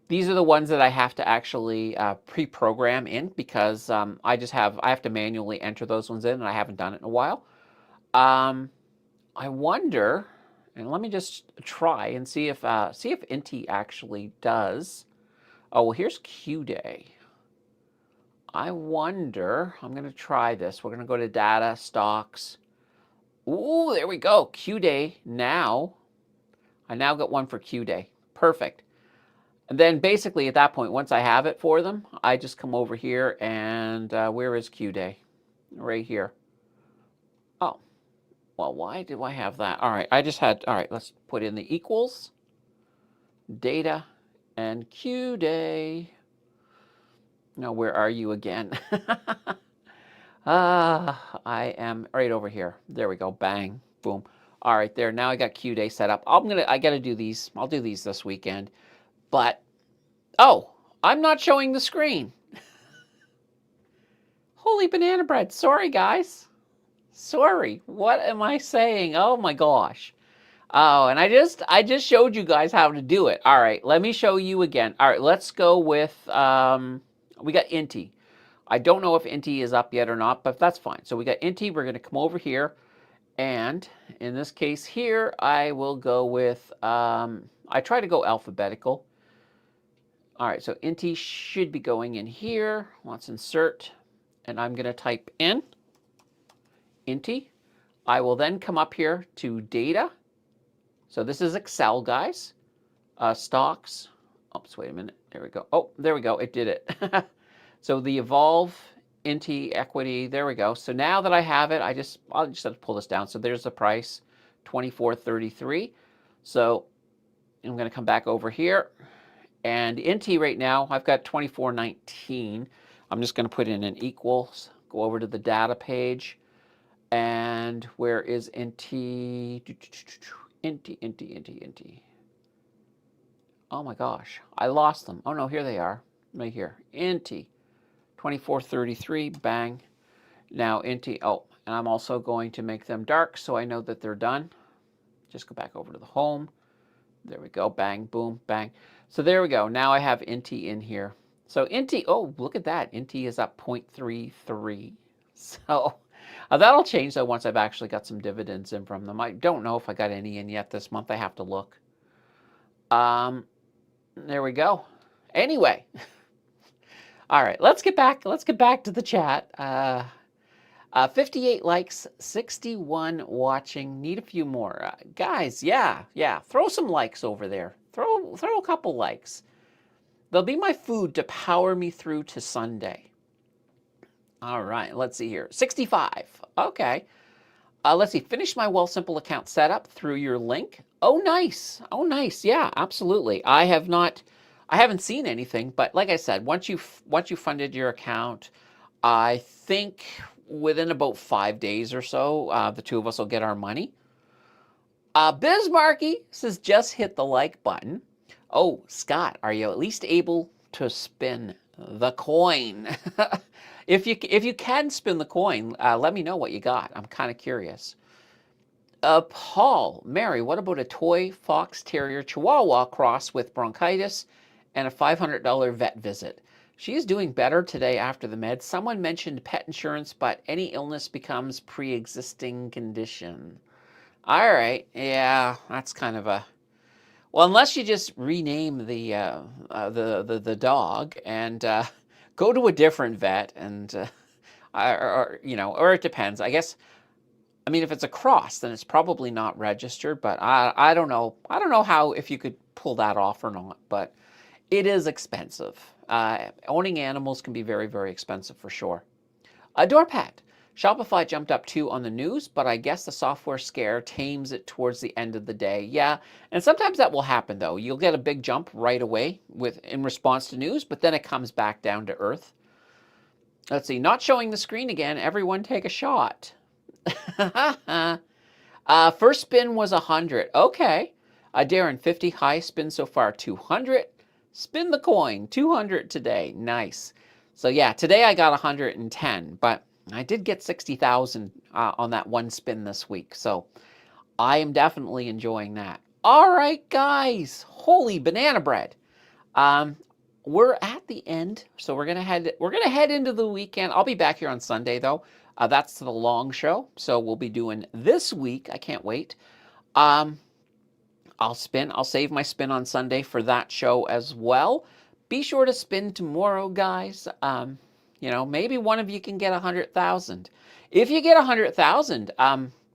these are the ones that I have to actually pre-program in because I have to manually enter those ones in, and I haven't done it in a while. I wonder, and let me just try and see if Inti actually does. Oh, well, here's Q Day. I wonder, I'm going to try this. We're going to go to data, stocks. Ooh, there we go. Q Day now. I now got one for Q Day. Perfect. And then basically at that point, once I have it for them, I just come over here and where is Q Day? Right here. Oh, well, why do I have that? All right, all right, let's put in the equals, data, and Q Day. Now, where are you again? I am right over here. There we go. Bang, boom. All right, there. Now I got Q Day set up. I got to do these. I'll do these this weekend. But, oh, I'm not showing the screen. Holy banana bread. Sorry, guys. Sorry. What am I saying? Oh, my gosh. Oh, and I just showed you guys how to do it. All right, let me show you again. All right, let's go with we got Inti. I don't know if Inti is up yet or not, but that's fine. So we got Inti. We're going to come over here, and in this case here, I will go with I try to go alphabetical. All right, so Inti should be going in here. Let's insert, and I'm going to type in Inti. I will then come up here to data. So this is Excel, guys. Stocks. Oops, wait a minute. There we go. Oh, there we go. It did it. So the evolve Inti equity. There we go. So now that I have it, I'll just have to pull this down. So there's the price, 24.33. So I'm going to come back over here, and Inti right now I've got 24.19. I'm just going to put in an equals. Go over to the data page, and where is Inti? Inti. Oh my gosh, I lost them. Oh no, here they are, right here. Inti, 24.33, bang. Now Inti, oh, and I'm also going to make them dark so I know that they're done. Just go back over to the home. There we go, bang, boom, bang. So there we go, now I have Inti in here. So Inti, oh, look at that. Inti is up 0.33. So that'll change though once I've actually got some dividends in from them. I don't know if I got any in yet this month. I have to look. There we go. Anyway, all right, let's get back to the chat. 58 likes, 61 watching. Need a few more. Guys, yeah. Throw some likes over there. Throw a couple likes. They'll be my food to power me through to Sunday. All right, let's see here. 65. Okay. Let's see. Finish my Wealthsimple account setup through your link. Oh, nice. Oh, nice. Yeah, absolutely. I haven't seen anything, but like I said, once you funded your account, I think within about 5 days or so, the two of us will get our money. Bismarcky says just hit the like button. Oh, Scott, are you at least able to spin the coin? If you can spin the coin, let me know what you got. I'm kind of curious. Paul, Mary, what about a toy fox terrier chihuahua cross with bronchitis and a $500 vet visit? She is doing better today after the meds. Someone mentioned pet insurance, but any illness becomes pre-existing condition. All right, yeah, that's kind of a... Well, unless you just rename the dog and go to a different vet, and or it depends. I guess. I mean, if it's a cross, then it's probably not registered. But I don't know. I don't know how if you could pull that off or not. But it is expensive. Owning animals can be very, very expensive for sure. Doorpat. Shopify jumped up too on the news, but I guess the software scare tames it towards the end of the day. Yeah, and sometimes that will happen though. You'll get a big jump right away in response to news, but then it comes back down to earth. Let's see, not showing the screen again. Everyone take a shot. First spin was 100. Okay. Darren, 50 high spin so far, 200. Spin the coin, 200 today. Nice. So yeah, today I got 110, but I did get 60,000 on that one spin this week. So I am definitely enjoying that. All right, guys. Holy banana bread. We're at the end, so we're gonna head into the weekend. I'll be back here on Sunday though. That's the long show, so we'll be doing this week. I can't wait. I'll save my spin on Sunday for that show as well. Be sure to spin tomorrow, guys. Maybe one of you can get 100,000. If you get 100,000,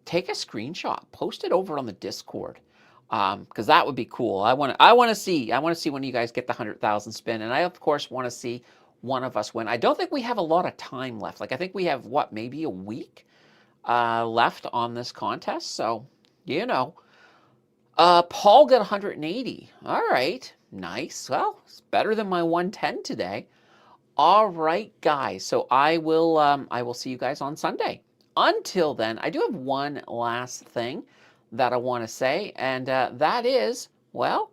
take a screenshot, post it over on the Discord, because that would be cool. I want to see when you guys get the 100,000 spin, and I of course want to see one of us win. I don't think we have a lot of time left. Like I think we have maybe a week left on this contest. So Paul got 180. All right, nice. Well, it's better than my 110 today. All right, guys. So I will see you guys on Sunday. Until then, I do have one last thing that I want to say, and that is, well,